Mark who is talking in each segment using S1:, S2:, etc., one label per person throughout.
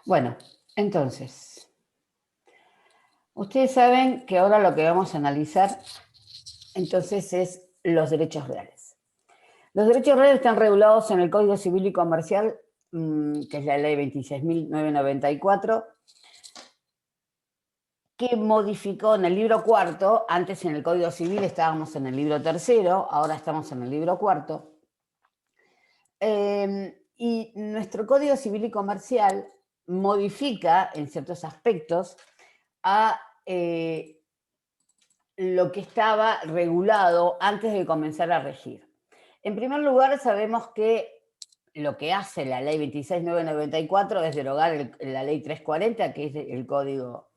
S1: Bueno, entonces, ustedes saben que ahora lo que vamos a analizar entonces es los derechos reales. Los derechos reales están regulados en el Código Civil y Comercial, que es la ley 26.994, que modificó en el libro cuarto. Antes en el Código Civil estábamos en el libro tercero, ahora estamos en el libro cuarto. Y nuestro Código Civil y Comercial modifica en ciertos aspectos a lo que estaba regulado antes de comenzar a regir. En primer lugar, sabemos que lo que hace la ley 26.994 es derogar la ley 340, que es el Código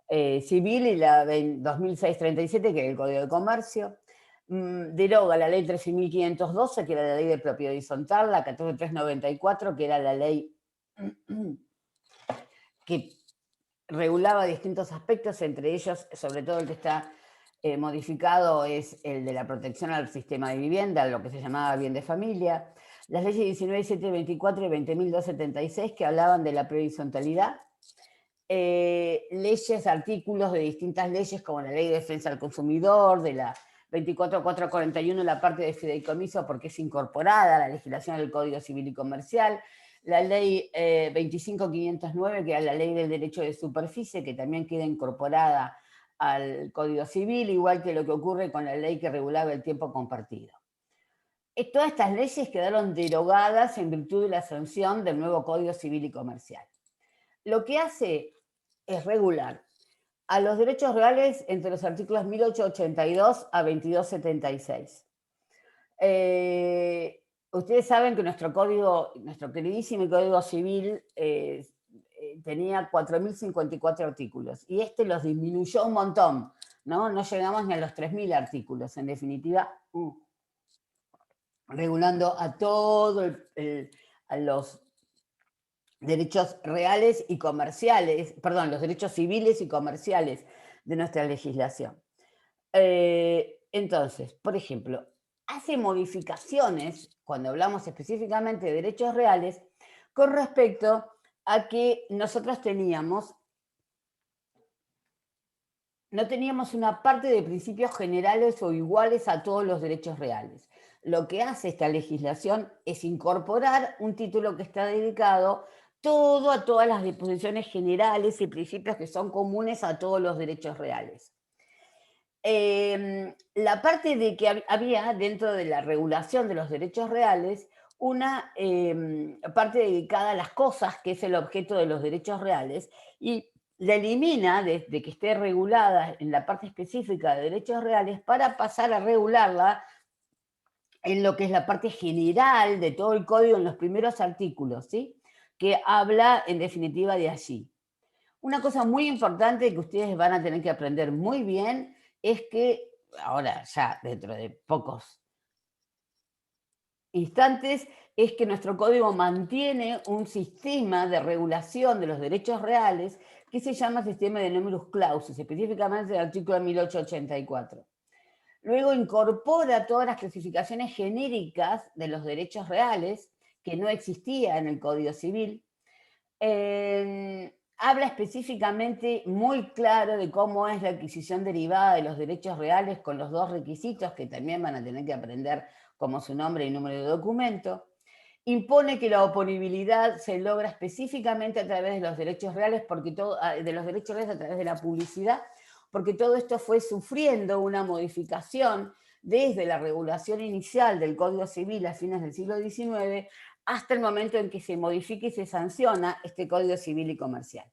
S1: Civil, y la 2637, que es el Código de Comercio. Deroga la ley 13.512, que era la ley de propiedad horizontal, la 14394, que era la ley que regulaba distintos aspectos, entre ellos, sobre todo el que está modificado, es el de la protección al sistema de vivienda, lo que se llamaba bien de familia. Las leyes 19.724 y 20.276, que hablaban de la prehorizontalidad. Leyes, artículos de distintas leyes, como la Ley de Defensa del Consumidor, de la 24.441, la parte de fideicomiso, porque es incorporada a la legislación del Código Civil y Comercial. La ley 25.509, que es la ley del derecho de superficie, que también queda incorporada al Código Civil, igual que lo que ocurre con la ley que regulaba el tiempo compartido. Todas estas leyes quedaron derogadas en virtud de la sanción del nuevo Código Civil y Comercial. Lo que hace es regular a los derechos reales entre los artículos 1882 a 2276. Ustedes saben que nuestro queridísimo Código Civil tenía 4.054 artículos, y este los disminuyó un montón, ¿no? No llegamos ni a los 3.000 artículos, en definitiva, regulando a todos a los derechos reales y comerciales, perdón, los derechos civiles y comerciales de nuestra legislación. Entonces, por ejemplo, hace modificaciones, cuando hablamos específicamente de derechos reales, con respecto a que nosotros no teníamos una parte de principios generales o iguales a todos los derechos reales. Lo que hace esta legislación es incorporar un título que está dedicado a todas las disposiciones generales y principios que son comunes a todos los derechos reales. La parte de que había dentro de la regulación de los derechos reales una parte dedicada a las cosas, que es el objeto de los derechos reales, y la elimina desde que esté regulada en la parte específica de derechos reales para pasar a regularla en lo que es la parte general de todo el código en los primeros artículos, ¿sí? Que habla en definitiva de allí. Una cosa muy importante que ustedes van a tener que aprender muy bien es que ahora, ya dentro de pocos instantes, es que nuestro código mantiene un sistema de regulación de los derechos reales que se llama sistema de numerus clausus, específicamente el artículo 1884. Luego incorpora todas las clasificaciones genéricas de los derechos reales que no existía en el Código Civil. Habla específicamente muy claro de cómo es la adquisición derivada de los derechos reales, con los dos requisitos que también van a tener que aprender, como su nombre y número de documento. Impone que la oponibilidad se logra específicamente a través de los derechos reales, de los derechos reales a través de la publicidad, porque todo esto fue sufriendo una modificación desde la regulación inicial del Código Civil a fines del siglo XIX hasta el momento en que se modifica y se sanciona este Código Civil y Comercial.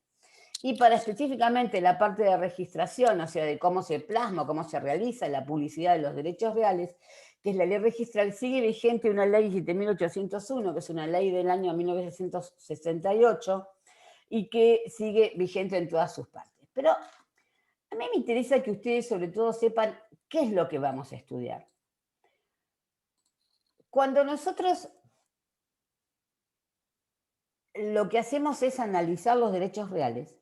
S1: Y para específicamente la parte de registración, o sea, de cómo se plasma, cómo se realiza la publicidad de los derechos reales, que es la ley registral, sigue vigente una ley 7.801, que es una ley del año 1968, y que sigue vigente en todas sus partes. Pero a mí me interesa que ustedes sobre todo sepan qué es lo que vamos a estudiar. Cuando nosotros lo que hacemos es analizar los derechos reales,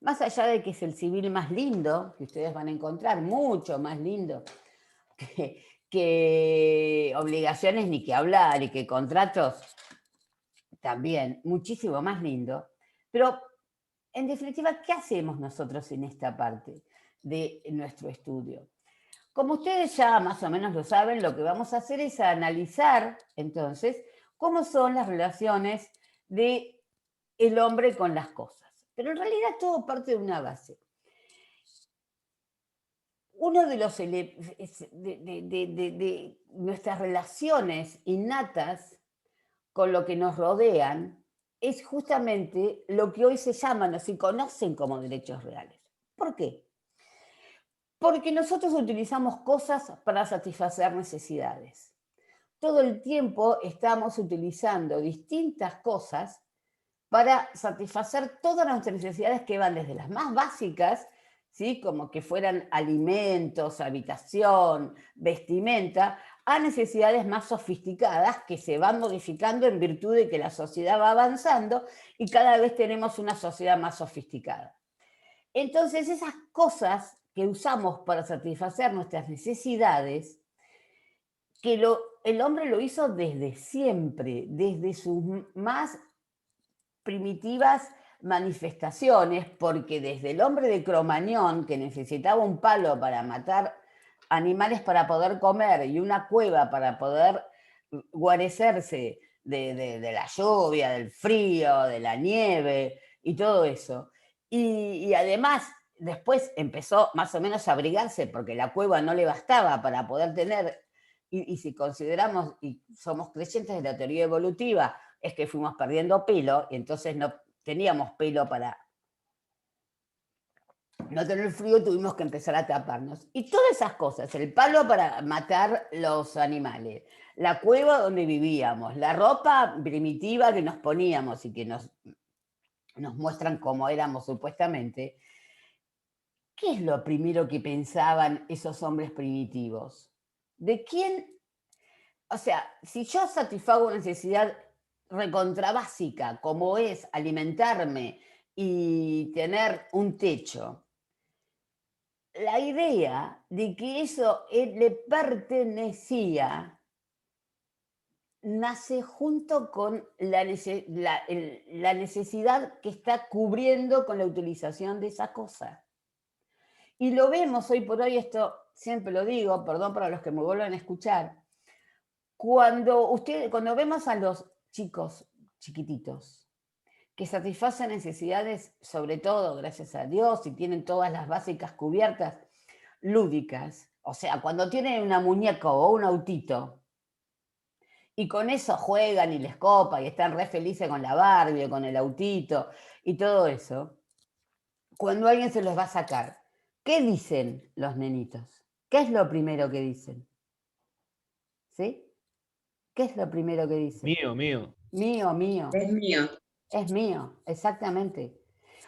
S1: más allá de que es el civil más lindo que ustedes van a encontrar, mucho más lindo que obligaciones ni que hablar, y que contratos también, muchísimo más lindo. Pero, en definitiva, ¿qué hacemos nosotros en esta parte de nuestro estudio? Como ustedes ya más o menos lo saben, lo que vamos a hacer es analizar, entonces, cómo son las relaciones de el hombre con las cosas. Pero en realidad todo parte de una base. Uno de los de nuestras relaciones innatas con lo que nos rodean es justamente lo que hoy se llaman o se conocen como derechos reales. ¿Por qué? Porque nosotros utilizamos cosas para satisfacer necesidades. Todo el tiempo estamos utilizando distintas cosas para satisfacer todas nuestras necesidades que van desde las más básicas, ¿sí? Como que fueran alimentos, habitación, vestimenta, a necesidades más sofisticadas que se van modificando en virtud de que la sociedad va avanzando y cada vez tenemos una sociedad más sofisticada. Entonces, esas cosas que usamos para satisfacer nuestras necesidades, que el hombre lo hizo desde siempre, desde sus más primitivas manifestaciones, porque desde el hombre de Cromañón, que necesitaba un palo para matar animales para poder comer y una cueva para poder guarecerse de la lluvia, del frío, de la nieve y todo eso. Y además después empezó más o menos a abrigarse porque la cueva no le bastaba para poder tener, y si consideramos y somos creyentes de la teoría evolutiva, es que fuimos perdiendo pelo y entonces no teníamos pelo para no tener frío, tuvimos que empezar a taparnos. Y todas esas cosas, el palo para matar los animales, la cueva donde vivíamos, la ropa primitiva que nos poníamos y que nos muestran cómo éramos supuestamente, ¿qué es lo primero que pensaban esos hombres primitivos? ¿De quién? O sea, si yo satisfago una necesidad recontrabásica, como es alimentarme y tener un techo, la idea de que eso le pertenecía nace junto con la necesidad que está cubriendo con la utilización de esa cosa. Y lo vemos hoy por hoy, esto siempre lo digo, perdón para los que me vuelvan a escuchar, cuando vemos a los chicos chiquititos que satisfacen necesidades, sobre todo, gracias a Dios, y tienen todas las básicas cubiertas, lúdicas, o sea, cuando tienen una muñeca o un autito, y con eso juegan y les copa y están re felices con la Barbie o con el autito y todo eso, cuando alguien se los va a sacar, ¿qué dicen los nenitos? ¿Qué es lo primero que dicen? ¿Sí? ¿Qué es lo primero que dicen?
S2: Mío, mío.
S1: Mío, mío.
S3: Es mío.
S1: Es mío, exactamente.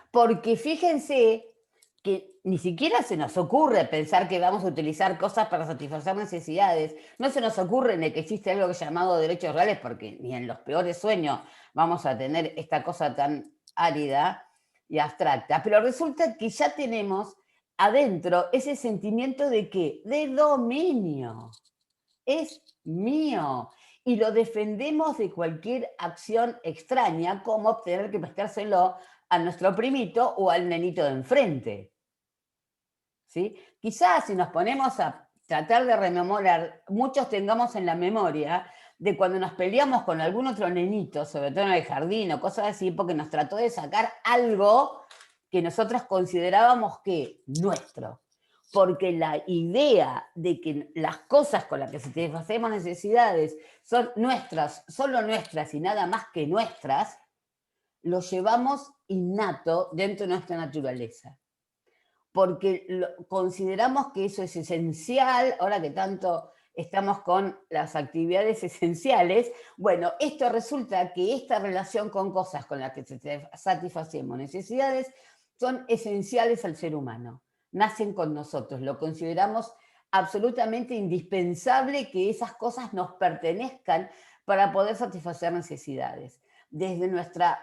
S1: Porque fíjense que ni siquiera se nos ocurre pensar que vamos a utilizar cosas para satisfacer necesidades. No se nos ocurre ni que existe algo llamado derechos reales, porque ni en los peores sueños vamos a tener esta cosa tan árida y abstracta. Pero resulta que ya tenemos adentro ese sentimiento de que de dominio. Es mío. Y lo defendemos de cualquier acción extraña, como tener que prestárselo a nuestro primito o al nenito de enfrente. ¿Sí? Quizás si nos ponemos a tratar de rememorar, muchos tengamos en la memoria de cuando nos peleamos con algún otro nenito, sobre todo en el jardín o cosas así, porque nos trató de sacar algo que nosotros considerábamos que nuestro. Porque la idea de que las cosas con las que satisfacemos necesidades son nuestras, solo nuestras y nada más que nuestras, lo llevamos innato dentro de nuestra naturaleza. Porque consideramos que eso es esencial, ahora que tanto estamos con las actividades esenciales, bueno, esto resulta que esta relación con cosas con las que satisfacemos necesidades son esenciales al ser humano, nacen con nosotros, lo consideramos absolutamente indispensable que esas cosas nos pertenezcan para poder satisfacer necesidades, desde nuestra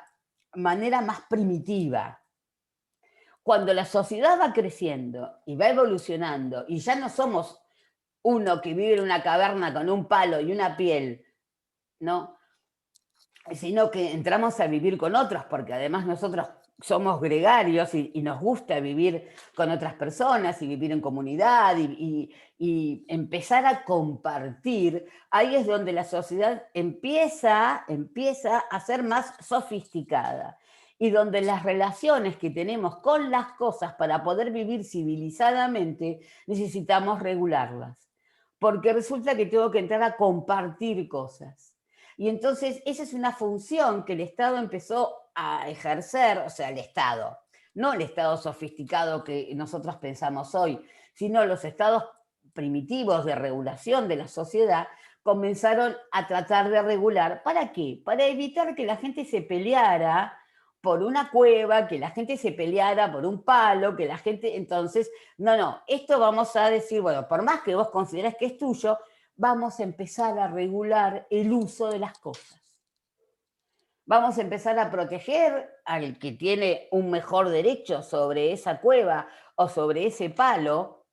S1: manera más primitiva. Cuando la sociedad va creciendo y va evolucionando y ya no somos uno que vive en una caverna con un palo y una piel, ¿no? sino que entramos a vivir con otros, porque además nosotros somos gregarios y nos gusta vivir con otras personas y vivir en comunidad y empezar a compartir, ahí es donde la sociedad empieza a ser más sofisticada y donde las relaciones que tenemos con las cosas para poder vivir civilizadamente necesitamos regularlas, porque resulta que tengo que entrar a compartir cosas. Y entonces esa es una función que el Estado empezó a ejercer, o sea, el Estado, no el Estado sofisticado que nosotros pensamos hoy, sino los estados primitivos de regulación de la sociedad comenzaron a tratar de regular. ¿Para qué? Para evitar que la gente se peleara por una cueva, que la gente se peleara por un palo, que la gente, entonces, no, esto vamos a decir, bueno, por más que vos consideres que es tuyo, vamos a empezar a regular el uso de las cosas. Vamos a empezar a proteger al que tiene un mejor derecho sobre esa cueva o sobre ese palo,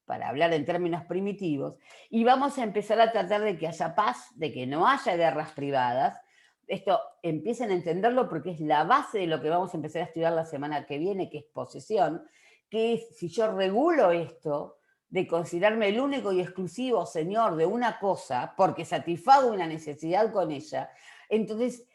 S1: para hablar en términos primitivos, y vamos a empezar a tratar de que haya paz, de que no haya guerras privadas. Esto empiecen a entenderlo porque es la base de lo que vamos a empezar a estudiar la semana que viene, que es posesión, que es si yo regulo esto, de considerarme el único y exclusivo señor de una cosa, porque satisfago una necesidad con ella, entonces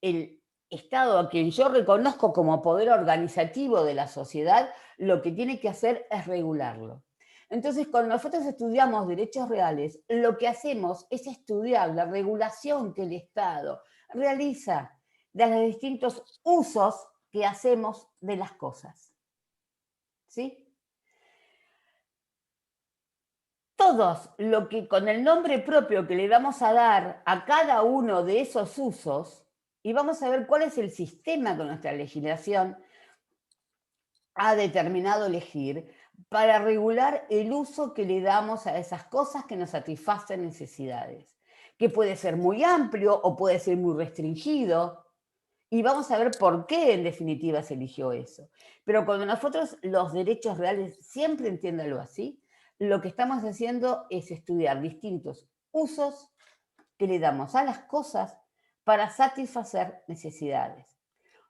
S1: el Estado a quien yo reconozco como poder organizativo de la sociedad, lo que tiene que hacer es regularlo. Entonces, cuando nosotros estudiamos derechos reales, lo que hacemos es estudiar la regulación que el Estado realiza de los distintos usos que hacemos de las cosas. ¿Sí? Todos lo que con el nombre propio que le vamos a dar a cada uno de esos usos, y vamos a ver cuál es el sistema que nuestra legislación ha determinado elegir para regular el uso que le damos a esas cosas que nos satisfacen necesidades, que puede ser muy amplio o puede ser muy restringido, y vamos a ver por qué en definitiva se eligió eso. Pero cuando nosotros los derechos reales, siempre entiéndalo así, lo que estamos haciendo es estudiar distintos usos que le damos a las cosas para satisfacer necesidades.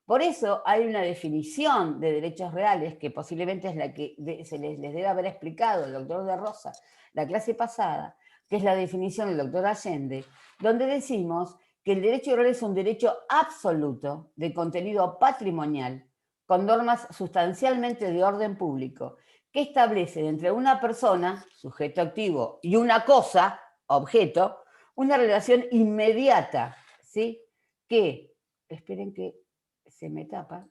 S1: Por eso hay una definición de derechos reales que posiblemente es la que se les debe haber explicado el doctor de Rosa la clase pasada, que es la definición del doctor Allende, donde decimos que el derecho real es un derecho absoluto de contenido patrimonial con normas sustancialmente de orden público que establecen entre una persona, sujeto activo, y una cosa, objeto, una relación inmediata, ¿sí? Que, esperen que se me tapa,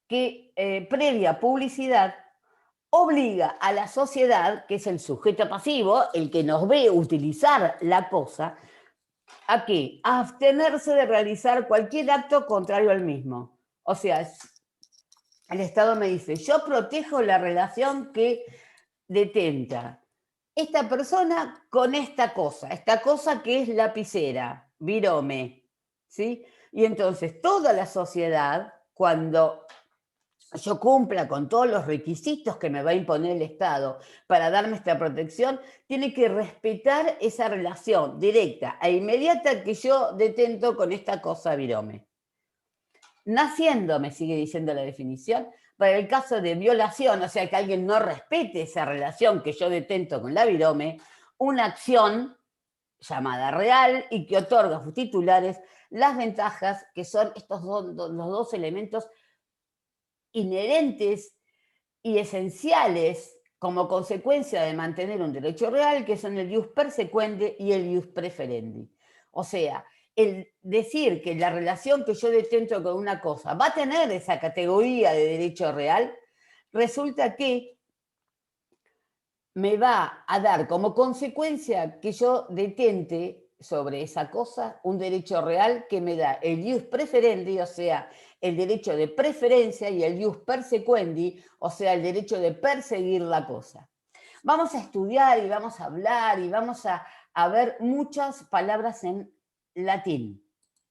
S1: que previa publicidad obliga a la sociedad, que es el sujeto pasivo, el que nos ve utilizar la cosa, ¿a qué? A abstenerse de realizar cualquier acto contrario al mismo. O sea, el Estado me dice, yo protejo la relación que detenta esta persona con esta cosa que es lapicera, virome, ¿sí? Y entonces toda la sociedad, cuando yo cumpla con todos los requisitos que me va a imponer el Estado para darme esta protección, tiene que respetar esa relación directa e inmediata que yo detento con esta cosa virome. Naciendo, me sigue diciendo la definición, para el caso de violación, o sea, que alguien no respete esa relación que yo detento con la virome, una acción llamada real y que otorga a sus titulares las ventajas que son los dos elementos inherentes y esenciales como consecuencia de mantener un derecho real, que son el ius persequende y el ius preferendi. O sea, el decir que la relación que yo detento con una cosa va a tener esa categoría de derecho real, resulta que me va a dar como consecuencia que yo detente sobre esa cosa un derecho real que me da el ius preferendi, o sea, el derecho de preferencia, y el ius persequendi, o sea, el derecho de perseguir la cosa. Vamos a estudiar y vamos a hablar y vamos a ver muchas palabras en latín.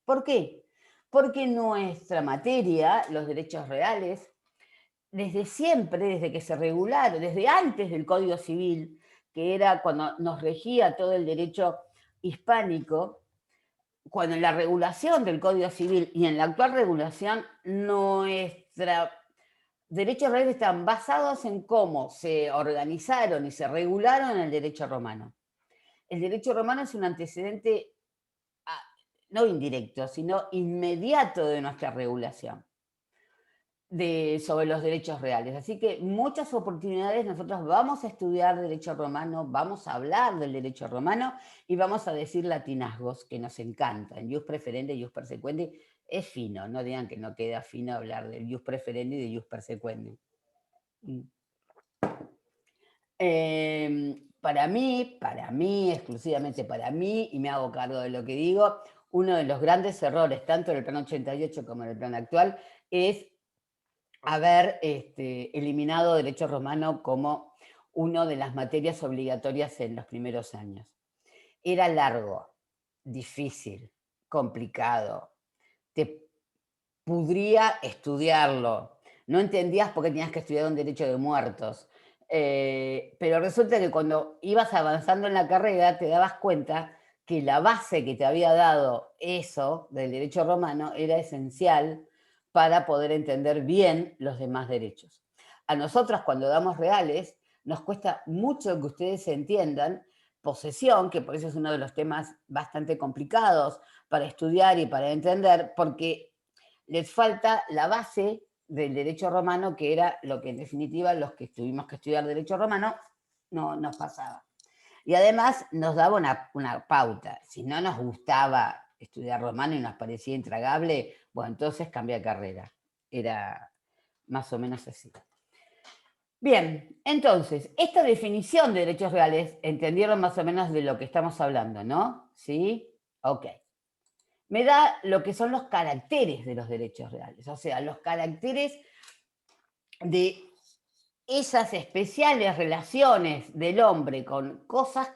S1: ¿Por qué? Porque nuestra materia, los derechos reales, desde siempre, desde que se regularon, desde antes del Código Civil, que era cuando nos regía todo el derecho hispánico, cuando en la regulación del Código Civil y en la actual regulación, nuestros derechos reales están basados en cómo se organizaron y se regularon en el derecho romano. El derecho romano es un antecedente no indirecto, sino inmediato de nuestra regulación sobre los derechos reales. Así que muchas oportunidades nosotros vamos a estudiar derecho romano, vamos a hablar del derecho romano y vamos a decir latinazgos que nos encantan. Ius preferente, ius persequendi es fino, no digan que no queda fino hablar del ius preferendi y de ius persequendi. Para mí, exclusivamente para mí, y me hago cargo de lo que digo, uno de los grandes errores, tanto en el plan 88 como en el plan actual, es haber eliminado derecho romano como una de las materias obligatorias en los primeros años. Era largo, difícil, complicado, te pudría estudiarlo, no entendías por qué tenías que estudiar un derecho de muertos, pero resulta que cuando ibas avanzando en la carrera te dabas cuenta que la base que te había dado eso del derecho romano era esencial para poder entender bien los demás derechos. A nosotros cuando damos reales nos cuesta mucho que ustedes entiendan posesión, que por eso es uno de los temas bastante complicados para estudiar y para entender, porque les falta la base del derecho romano, que era lo que en definitiva los que tuvimos que estudiar derecho romano no nos pasaba. Y además nos daba una pauta. Si no nos gustaba estudiar romano y nos parecía intragable, bueno, entonces cambia de carrera. Era más o menos así. Bien, entonces, esta definición de derechos reales, entendieron más o menos de lo que estamos hablando, ¿no? ¿Sí? Ok. Me da lo que son los caracteres de los derechos reales, o sea, los caracteres de esas especiales relaciones del hombre con cosas,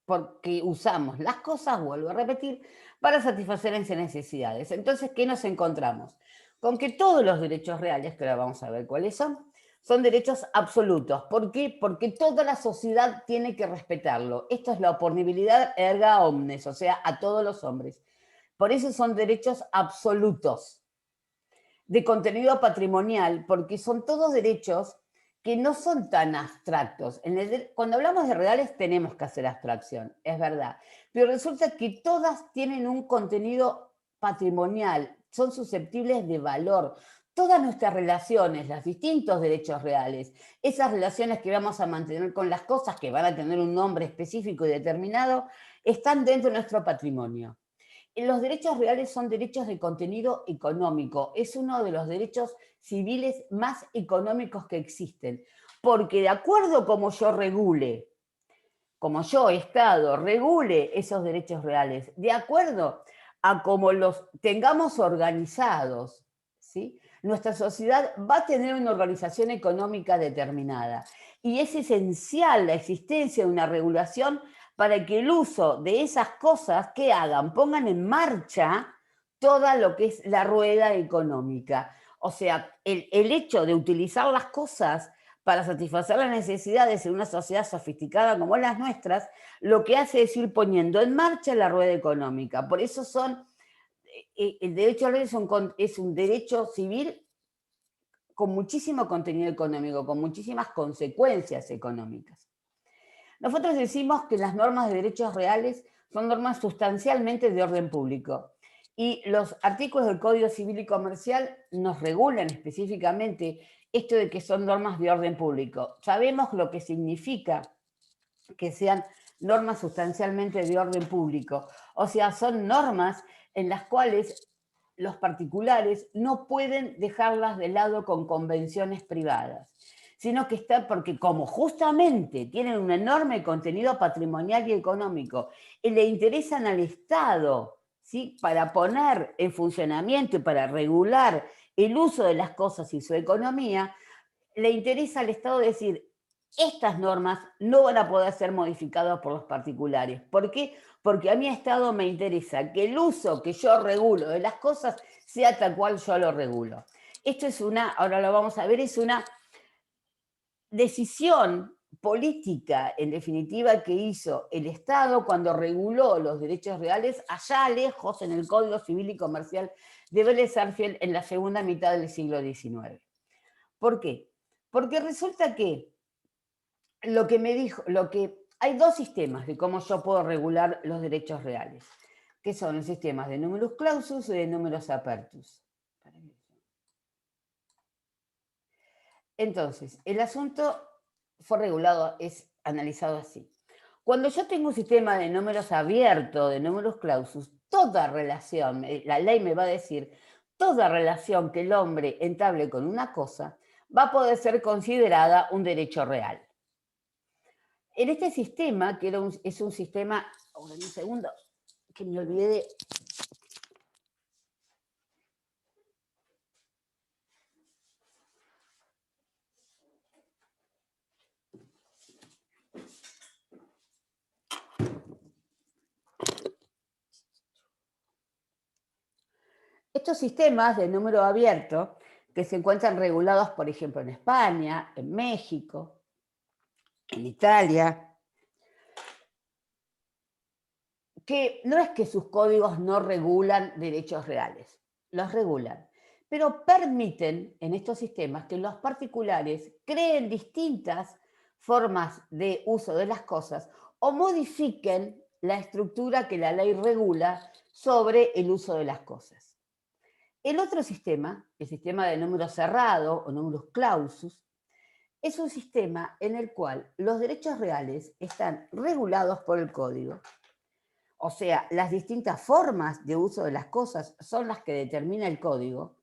S1: porque usamos las cosas, vuelvo a repetir, para satisfacer esas necesidades. Entonces, ¿qué nos encontramos? Con que todos los derechos reales, que ahora vamos a ver cuáles son derechos absolutos. ¿Por qué? Porque toda la sociedad tiene que respetarlo. Esto es la oponibilidad erga omnes, o sea, a todos los hombres. Por eso son derechos absolutos de contenido patrimonial, porque son todos derechos que no son tan abstractos. Cuando hablamos de reales tenemos que hacer abstracción, es verdad, pero resulta que todas tienen un contenido patrimonial, son susceptibles de valor. Todas nuestras relaciones, los distintos derechos reales, esas relaciones que vamos a mantener con las cosas que van a tener un nombre específico y determinado, están dentro de nuestro patrimonio. Los derechos reales son derechos de contenido económico. Es uno de los derechos civiles más económicos que existen. Porque de acuerdo como yo regule, como yo, Estado, regule esos derechos reales, de acuerdo a cómo los tengamos organizados, ¿sí? Nuestra sociedad va a tener una organización económica determinada. Y es esencial la existencia de una regulación para que el uso de esas cosas que hagan, pongan en marcha toda lo que es la rueda económica. O sea, el hecho de utilizar las cosas para satisfacer las necesidades en una sociedad sofisticada como las nuestras, lo que hace es ir poniendo en marcha la rueda económica. Por eso el derecho a la ley es un derecho civil con muchísimo contenido económico, con muchísimas consecuencias económicas. Nosotros decimos que las normas de derechos reales son normas sustancialmente de orden público y los artículos del Código Civil y Comercial nos regulan específicamente esto de que son normas de orden público. Sabemos lo que significa que sean normas sustancialmente de orden público, o sea, son normas en las cuales los particulares no pueden dejarlas de lado con convenciones privadas, sino que está porque como justamente tienen un enorme contenido patrimonial y económico y le interesan al Estado, ¿sí? Para poner en funcionamiento y para regular el uso de las cosas y su economía, le interesa al Estado decir, estas normas no van a poder ser modificadas por los particulares. ¿Por qué? Porque a mi Estado me interesa que el uso que yo regulo de las cosas sea tal cual yo lo regulo. Esto es ahora lo vamos a ver, es una decisión política, en definitiva, que hizo el Estado cuando reguló los derechos reales allá lejos en el Código Civil y Comercial de Vélez Sarsfield en la segunda mitad del siglo XIX. ¿Por qué? Porque resulta que hay dos sistemas de cómo yo puedo regular los derechos reales, que son los sistemas de numerus clausus y de numerus apertus. Entonces, el asunto fue regulado, es analizado así. Cuando yo tengo un sistema de números abierto, de números clausus, toda relación, la ley me va a decir, toda relación que el hombre entable con una cosa va a poder ser considerada un derecho real. En este sistema, que es un sistema, ahora un segundo, que me olvidé. Estos sistemas de número abierto, que se encuentran regulados, por ejemplo, en España, en México, en Italia, que no es que sus códigos no regulan derechos reales, los regulan, pero permiten en estos sistemas que los particulares creen distintas formas de uso de las cosas o modifiquen la estructura que la ley regula sobre el uso de las cosas. El otro sistema, el sistema de número cerrado o números clausus, es un sistema en el cual los derechos reales están regulados por el código. O sea, las distintas formas de uso de las cosas son las que determina el código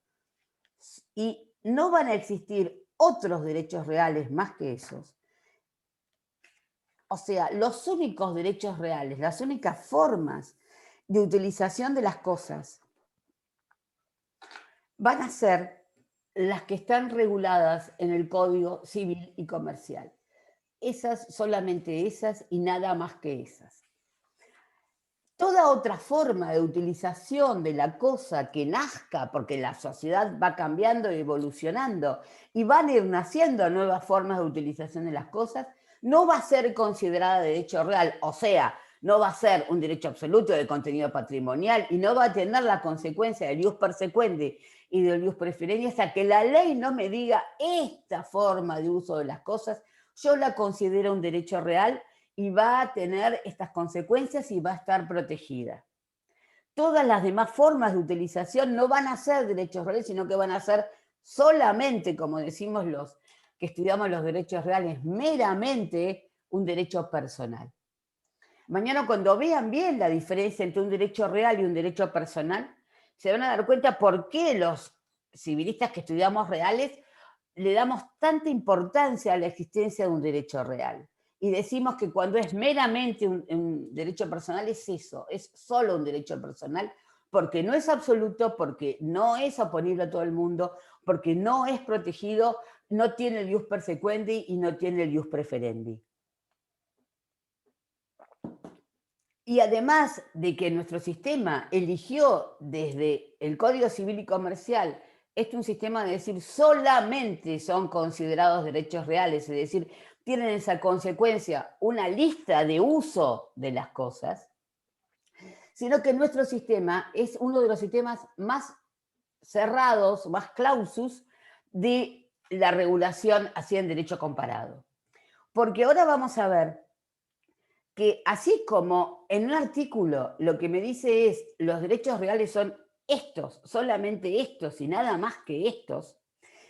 S1: y no van a existir otros derechos reales más que esos. O sea, los únicos derechos reales, las únicas formas de utilización de las cosas van a ser las que están reguladas en el Código Civil y Comercial. Esas, solamente esas y nada más que esas. Toda otra forma de utilización de la cosa que nazca, porque la sociedad va cambiando y evolucionando, y van a ir naciendo nuevas formas de utilización de las cosas, no va a ser considerada derecho real, o sea, no va a ser un derecho absoluto de contenido patrimonial y no va a tener la consecuencia del ius persequendi y del ius preferendi hasta que la ley no me diga esta forma de uso de las cosas, yo la considero un derecho real y va a tener estas consecuencias y va a estar protegida. Todas las demás formas de utilización no van a ser derechos reales, sino que van a ser solamente, como decimos los que estudiamos los derechos reales, meramente un derecho personal. Mañana cuando vean bien la diferencia entre un derecho real y un derecho personal, se van a dar cuenta por qué los civilistas que estudiamos reales le damos tanta importancia a la existencia de un derecho real. Y decimos que cuando es meramente un derecho personal es eso, es solo un derecho personal, porque no es absoluto, porque no es oponible a todo el mundo, porque no es protegido, no tiene el ius persequendi y no tiene el ius preferendi. Y además de que nuestro sistema eligió desde el Código Civil y Comercial un sistema de decir solamente son considerados derechos reales, es decir, tienen esa consecuencia una lista de uso de las cosas, sino que nuestro sistema es uno de los sistemas más cerrados, más clausus de la regulación así en derecho comparado. Porque ahora vamos a ver que así como en un artículo lo que me dice es los derechos reales son estos, solamente estos y nada más que estos,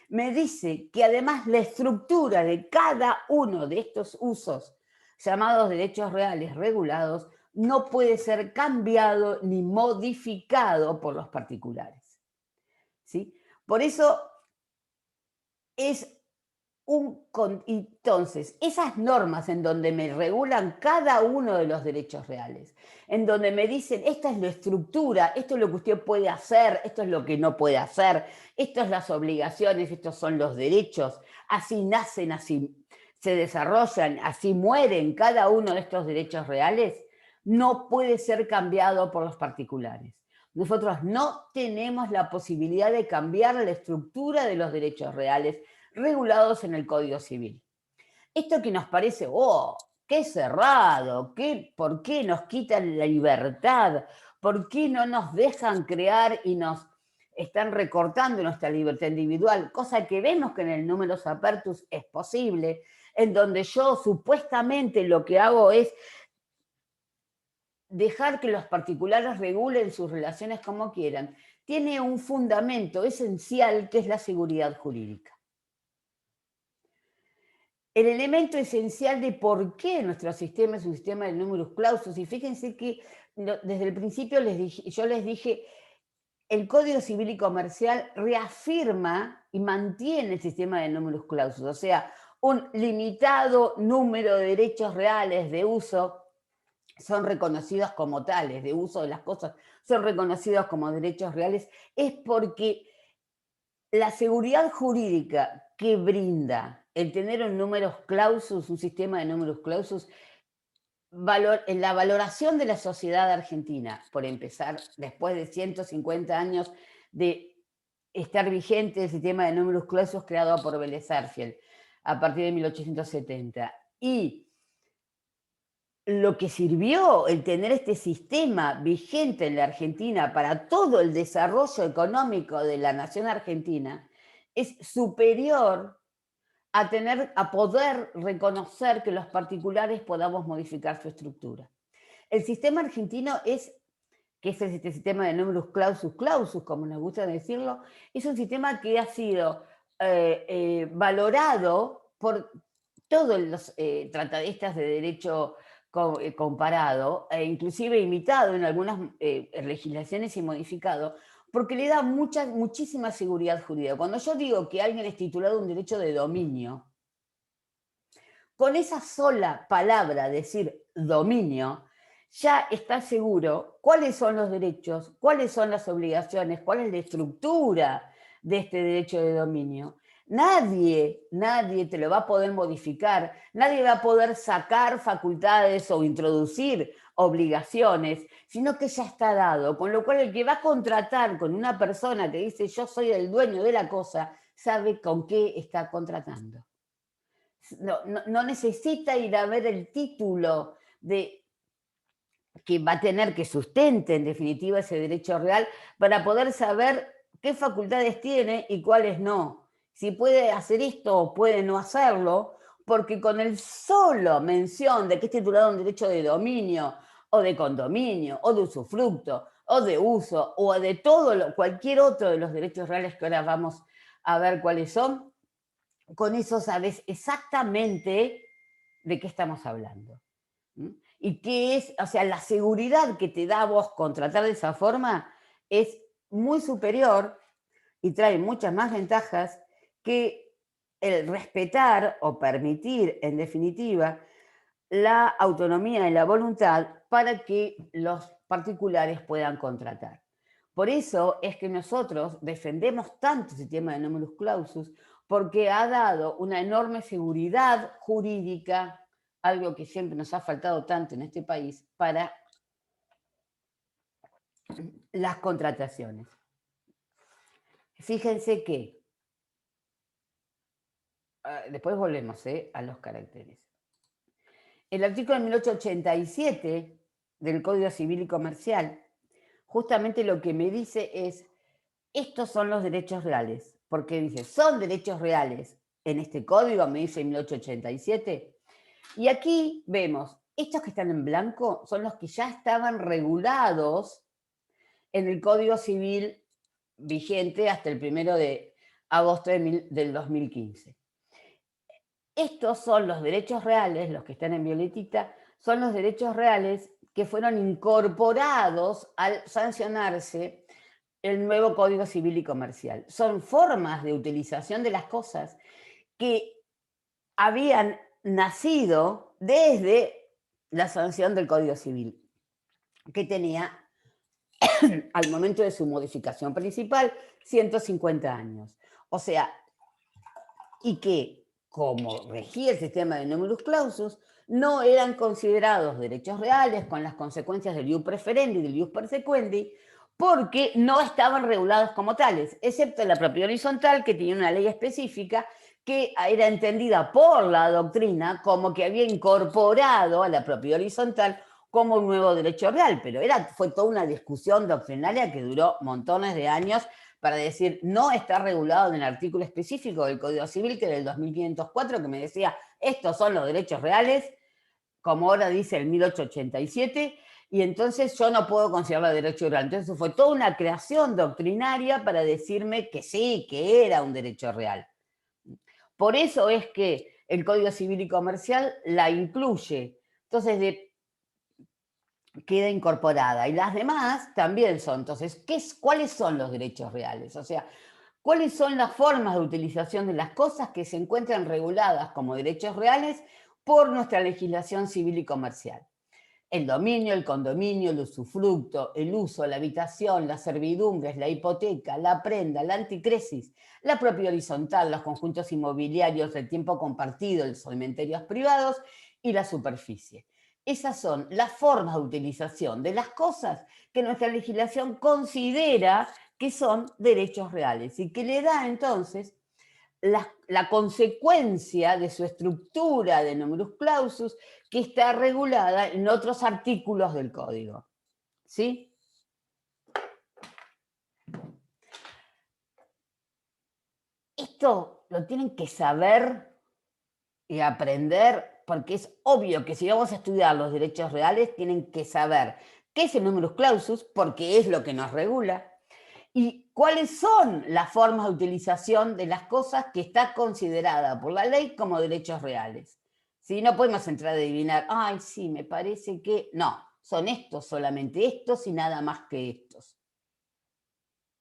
S1: me dice que además la estructura de cada uno de estos usos llamados derechos reales regulados no puede ser cambiado ni modificado por los particulares. ¿Sí? Por eso es entonces, esas normas en donde me regulan cada uno de los derechos reales, en donde me dicen, esta es la estructura, esto es lo que usted puede hacer, esto es lo que no puede hacer, estas son las obligaciones, estos son los derechos, así nacen, así se desarrollan, así mueren cada uno de estos derechos reales, no puede ser cambiado por los particulares. Nosotros no tenemos la posibilidad de cambiar la estructura de los derechos reales regulados en el Código Civil. Esto que nos parece, oh, qué cerrado, ¿por qué nos quitan la libertad? ¿Por qué no nos dejan crear y nos están recortando nuestra libertad individual? Cosa que vemos que en el Numerus Apertus es posible, en donde yo supuestamente lo que hago es dejar que los particulares regulen sus relaciones como quieran, tiene un fundamento esencial que es la seguridad jurídica. El elemento esencial de por qué nuestro sistema es un sistema de numerus clausus, y fíjense que desde el principio yo les dije, el Código Civil y Comercial reafirma y mantiene el sistema de numerus clausus, o sea, un limitado número de derechos reales de uso son reconocidos como tales, de uso de las cosas, son reconocidos como derechos reales, es porque la seguridad jurídica que brinda el tener un numerus clausus, un sistema de numerus clausus, en la valoración de la sociedad argentina, por empezar, después de 150 años de estar vigente el sistema de numerus clausus creado por Vélez Sarsfield a partir de 1870, y lo que sirvió el tener este sistema vigente en la Argentina para todo el desarrollo económico de la nación argentina es superior a poder reconocer que los particulares podamos modificar su estructura. El sistema argentino que es este sistema de numerus clausus clausus, como nos gusta decirlo, es un sistema que ha sido valorado por todos los tratadistas de derecho comparado, e inclusive imitado en algunas legislaciones y modificado, porque le da muchísima seguridad jurídica. Cuando yo digo que alguien es titulado un derecho de dominio, con esa sola palabra, decir dominio, ya está seguro cuáles son los derechos, cuáles son las obligaciones, cuál es la estructura de este derecho de dominio. Nadie te lo va a poder modificar, nadie va a poder sacar facultades o introducir obligaciones, sino que ya está dado, con lo cual el que va a contratar con una persona que dice yo soy el dueño de la cosa, sabe con qué está contratando. No necesita ir a ver el título que va a tener que sustente en definitiva ese derecho real para poder saber qué facultades tiene y cuáles no. Si puede hacer esto o puede no hacerlo, porque con el solo mención de que es titulado un derecho de dominio o de condominio o de usufructo o de uso o de cualquier otro de los derechos reales que ahora vamos a ver cuáles son, con eso sabes exactamente de qué estamos hablando. Y qué es, o sea, la seguridad que te da a vos contratar de esa forma es muy superior y trae muchas más ventajas que el respetar o permitir, en definitiva, la autonomía y la voluntad para que los particulares puedan contratar. Por eso es que nosotros defendemos tanto el sistema de numerus clausus, porque ha dado una enorme seguridad jurídica, algo que siempre nos ha faltado tanto en este país, para las contrataciones. Fíjense que, después volvemos a los caracteres. El artículo 1887 del Código Civil y Comercial, justamente lo que me dice es, estos son los derechos reales, porque dice, son derechos reales en este código, me dice 1887, y aquí vemos, estos que están en blanco son los que ya estaban regulados en el Código Civil vigente hasta el 1 de agosto del 2015. Estos son los derechos reales, los que están en violetita, son los derechos reales que fueron incorporados al sancionarse el nuevo Código Civil y Comercial. Son formas de utilización de las cosas que habían nacido desde la sanción del Código Civil, que tenía, al momento de su modificación principal, 150 años. O sea, y que, como regía el sistema de numerus clausus, no eran considerados derechos reales con las consecuencias del ius preferendi y del ius persequendi, porque no estaban regulados como tales, excepto la propiedad horizontal, que tenía una ley específica que era entendida por la doctrina como que había incorporado a la propiedad horizontal como un nuevo derecho real, pero fue toda una discusión doctrinaria que duró montones de años para decir, no está regulado en el artículo específico del Código Civil, que era el 2504, que me decía, estos son los derechos reales, como ahora dice el 1887, y entonces yo no puedo considerarlo derecho real. Entonces fue toda una creación doctrinaria para decirme que sí, que era un derecho real. Por eso es que el Código Civil y Comercial la incluye. Entonces queda incorporada. Y las demás también son. Entonces, ¿cuáles son los derechos reales? O sea, ¿cuáles son las formas de utilización de las cosas que se encuentran reguladas como derechos reales por nuestra legislación civil y comercial? El dominio, el condominio, el usufructo, el uso, la habitación, las servidumbres, la hipoteca, la prenda, la anticresis, la propiedad horizontal, los conjuntos inmobiliarios, el tiempo compartido, los cementerios privados y la superficie. Esas son las formas de utilización de las cosas que nuestra legislación considera que son derechos reales y que le da entonces la consecuencia de su estructura de numerus clausus que está regulada en otros artículos del código. ¿Sí? Esto lo tienen que saber y aprender porque es obvio que si vamos a estudiar los derechos reales tienen que saber qué es el numerus clausus porque es lo que nos regula y cuáles son las formas de utilización de las cosas que está considerada por la ley como derechos reales. ¿Sí? No podemos entrar a adivinar, ay, sí, me parece que... No, son estos, solamente estos y nada más que estos.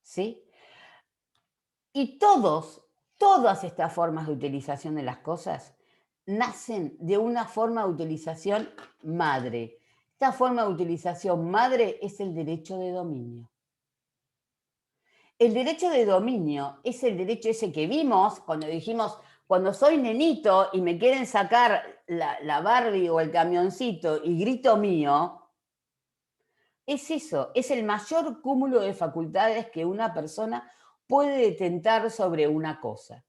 S1: ¿Sí? Y todas estas formas de utilización de las cosas nacen de una forma de utilización madre. Esta forma de utilización madre es el derecho de dominio. El derecho de dominio es el derecho ese que vimos cuando dijimos, cuando soy nenito y me quieren sacar la Barbie o el camioncito y grito mío, es eso, es el mayor cúmulo de facultades que una persona puede detentar sobre una cosa.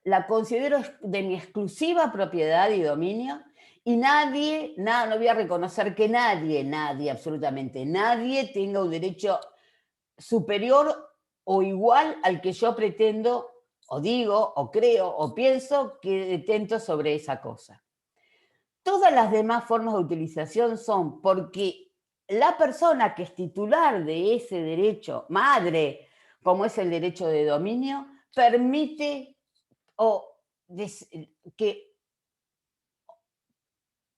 S1: La considero de mi exclusiva propiedad y dominio y nadie, no voy a reconocer que nadie, absolutamente nadie tenga un derecho superior o igual al que yo pretendo, o digo, o creo, o pienso que detento sobre esa cosa. Todas las demás formas de utilización son porque la persona que es titular de ese derecho, madre, como es el derecho de dominio, permite que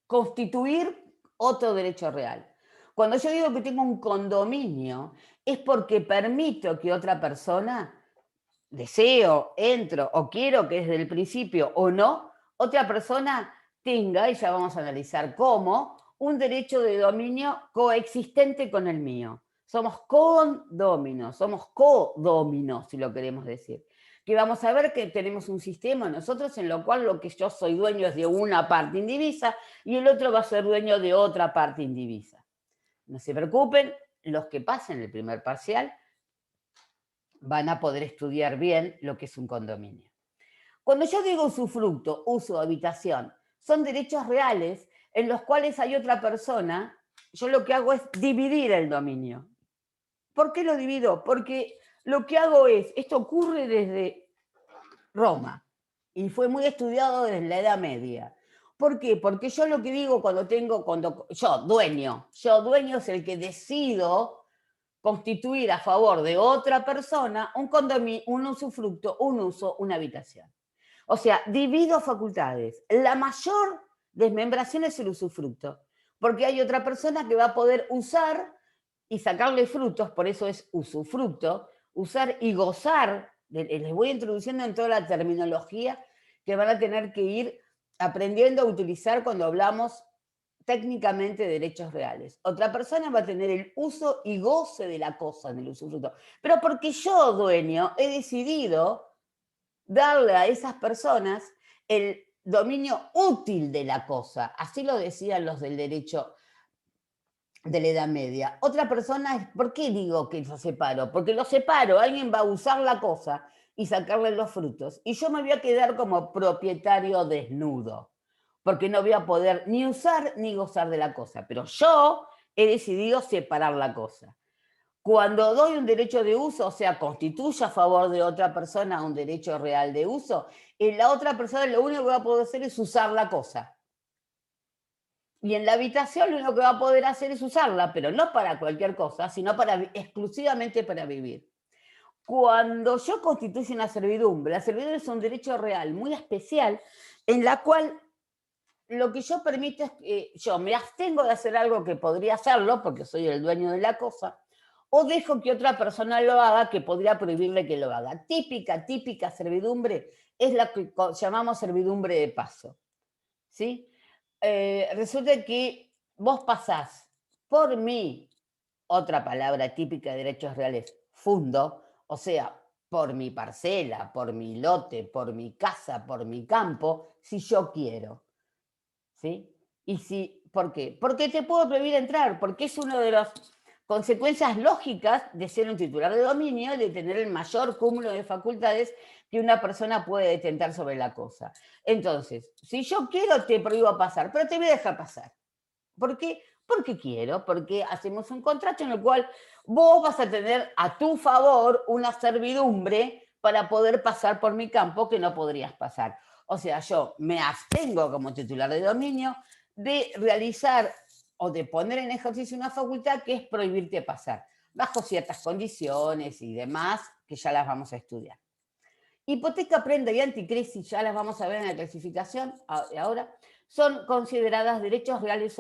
S1: constituir otro derecho real. Cuando yo digo que tengo un condominio, es porque permito que otra persona, deseo, entro o quiero que desde el principio o no, otra persona tenga, y ya vamos a analizar cómo, un derecho de dominio coexistente con el mío. Somos condóminos, somos codóminos, si lo queremos decir. Que vamos a ver que tenemos un sistema nosotros en lo cual lo que yo soy dueño es de una parte indivisa y el otro va a ser dueño de otra parte indivisa. No se preocupen, los que pasen el primer parcial van a poder estudiar bien lo que es un condominio. Cuando yo digo usufructo, uso, habitación, son derechos reales en los cuales hay otra persona, yo lo que hago es dividir el dominio. ¿Por qué lo divido? Porque lo que hago es, esto ocurre desde Roma y fue muy estudiado desde la Edad Media. ¿Por qué? Porque yo lo que digo yo dueño es el que decido constituir a favor de otra persona un condominio, un usufructo, un uso, una habitación. O sea, divido facultades. La mayor desmembración es el usufructo, porque hay otra persona que va a poder usar y sacarle frutos, por eso es usufructo, usar y gozar, les voy introduciendo en toda la terminología que van a tener que ir aprendiendo a utilizar cuando hablamos técnicamente de derechos reales. Otra persona va a tener el uso y goce de la cosa en el usufructo, pero porque yo, dueño, he decidido darle a esas personas el dominio útil de la cosa. Así lo decían los del derecho de la Edad Media. Otra persona, ¿por qué digo que lo separo? Porque lo separo, alguien va a usar la cosa y sacarle los frutos. Y yo me voy a quedar como propietario desnudo, porque no voy a poder ni usar ni gozar de la cosa. Pero yo he decidido separar la cosa. Cuando doy un derecho de uso, o sea, constituye a favor de otra persona un derecho real de uso, la otra persona lo único que va a poder hacer es usar la cosa. Y en la habitación lo único que va a poder hacer es usarla, pero no para cualquier cosa, sino exclusivamente para vivir. Cuando yo constituyo una servidumbre, la servidumbre es un derecho real muy especial en la cual lo que yo permito es que yo me abstengo de hacer algo que podría hacerlo porque soy el dueño de la cosa, o dejo que otra persona lo haga que podría prohibirle que lo haga. Típica servidumbre es la que llamamos servidumbre de paso. ¿Sí? Resulta que vos pasás por mí, otra palabra típica de derechos reales, fundo, o sea, por mi parcela, por mi lote, por mi casa, por mi campo, si yo quiero. ¿Sí? ¿Por qué? Porque te puedo prohibir entrar, porque es una de las consecuencias lógicas de ser un titular de dominio, de tener el mayor cúmulo de facultades que una persona puede detentar sobre la cosa. Entonces, si yo quiero, te prohíbo pasar, pero te voy a dejar pasar. ¿Por qué? Porque quiero, porque hacemos un contrato en el cual vos vas a tener a tu favor una servidumbre para poder pasar por mi campo que no podrías pasar. O sea, yo me abstengo como titular de dominio de realizar o de poner en ejercicio una facultad que es prohibirte pasar, bajo ciertas condiciones y demás, que ya las vamos a estudiar. Hipoteca, prenda y anticrisis, ya las vamos a ver en la clasificación ahora, son consideradas derechos reales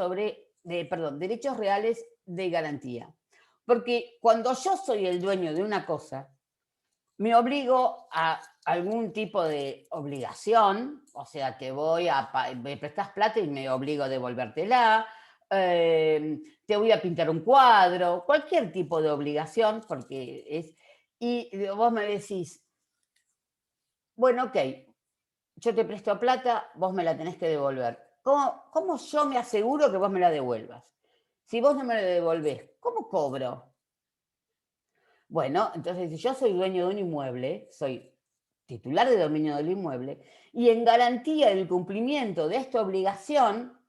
S1: derechos reales de garantía. Porque cuando yo soy el dueño de una cosa, me obligo a algún tipo de obligación, o sea, me prestas plata y me obligo a devolvértela, te voy a pintar un cuadro, cualquier tipo de obligación, y vos me decís, bueno, ok, yo te presto plata, vos me la tenés que devolver. ¿Cómo yo me aseguro que vos me la devuelvas? Si vos no me la devolvés, ¿cómo cobro? Bueno, entonces si yo soy dueño de un inmueble, soy titular de dominio del inmueble, y en garantía del cumplimiento de esta obligación,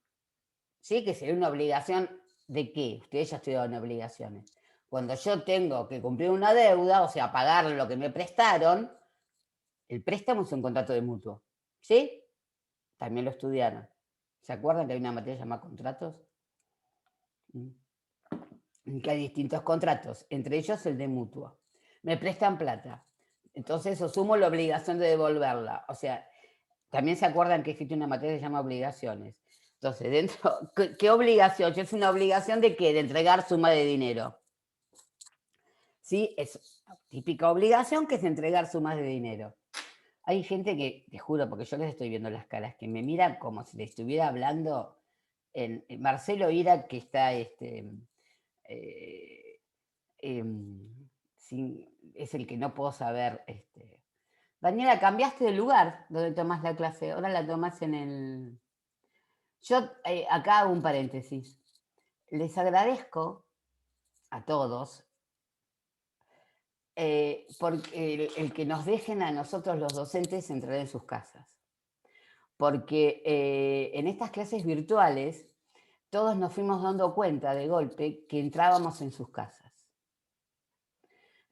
S1: ¿sí? Que sería una obligación de qué? Ustedes ya estudiaron obligaciones. Cuando yo tengo que cumplir una deuda, o sea, pagar lo que me prestaron, el préstamo es un contrato de mutuo. ¿Sí? También lo estudiaron. ¿Se acuerdan que hay una materia llamada contratos? En que hay distintos contratos, entre ellos el de mutuo. Me prestan plata, entonces asumo la obligación de devolverla. O sea, también se acuerdan que existe una materia que se llama obligaciones. Entonces, ¿qué obligación? ¿Es una obligación de qué? De entregar suma de dinero. ¿Sí? Es típica obligación que es entregar sumas de dinero. Hay gente que, te juro, porque yo les estoy viendo las caras, que me miran como si le estuviera hablando en Marcelo Ira, que está eh, es el que no puedo saber. Daniela, cambiaste de lugar donde tomás la clase, ahora la tomás en el... Yo acá hago un paréntesis. Les agradezco a todos porque el que nos dejen a nosotros los docentes entrar en sus casas. Porque en estas clases virtuales todos nos fuimos dando cuenta de golpe que entrábamos en sus casas.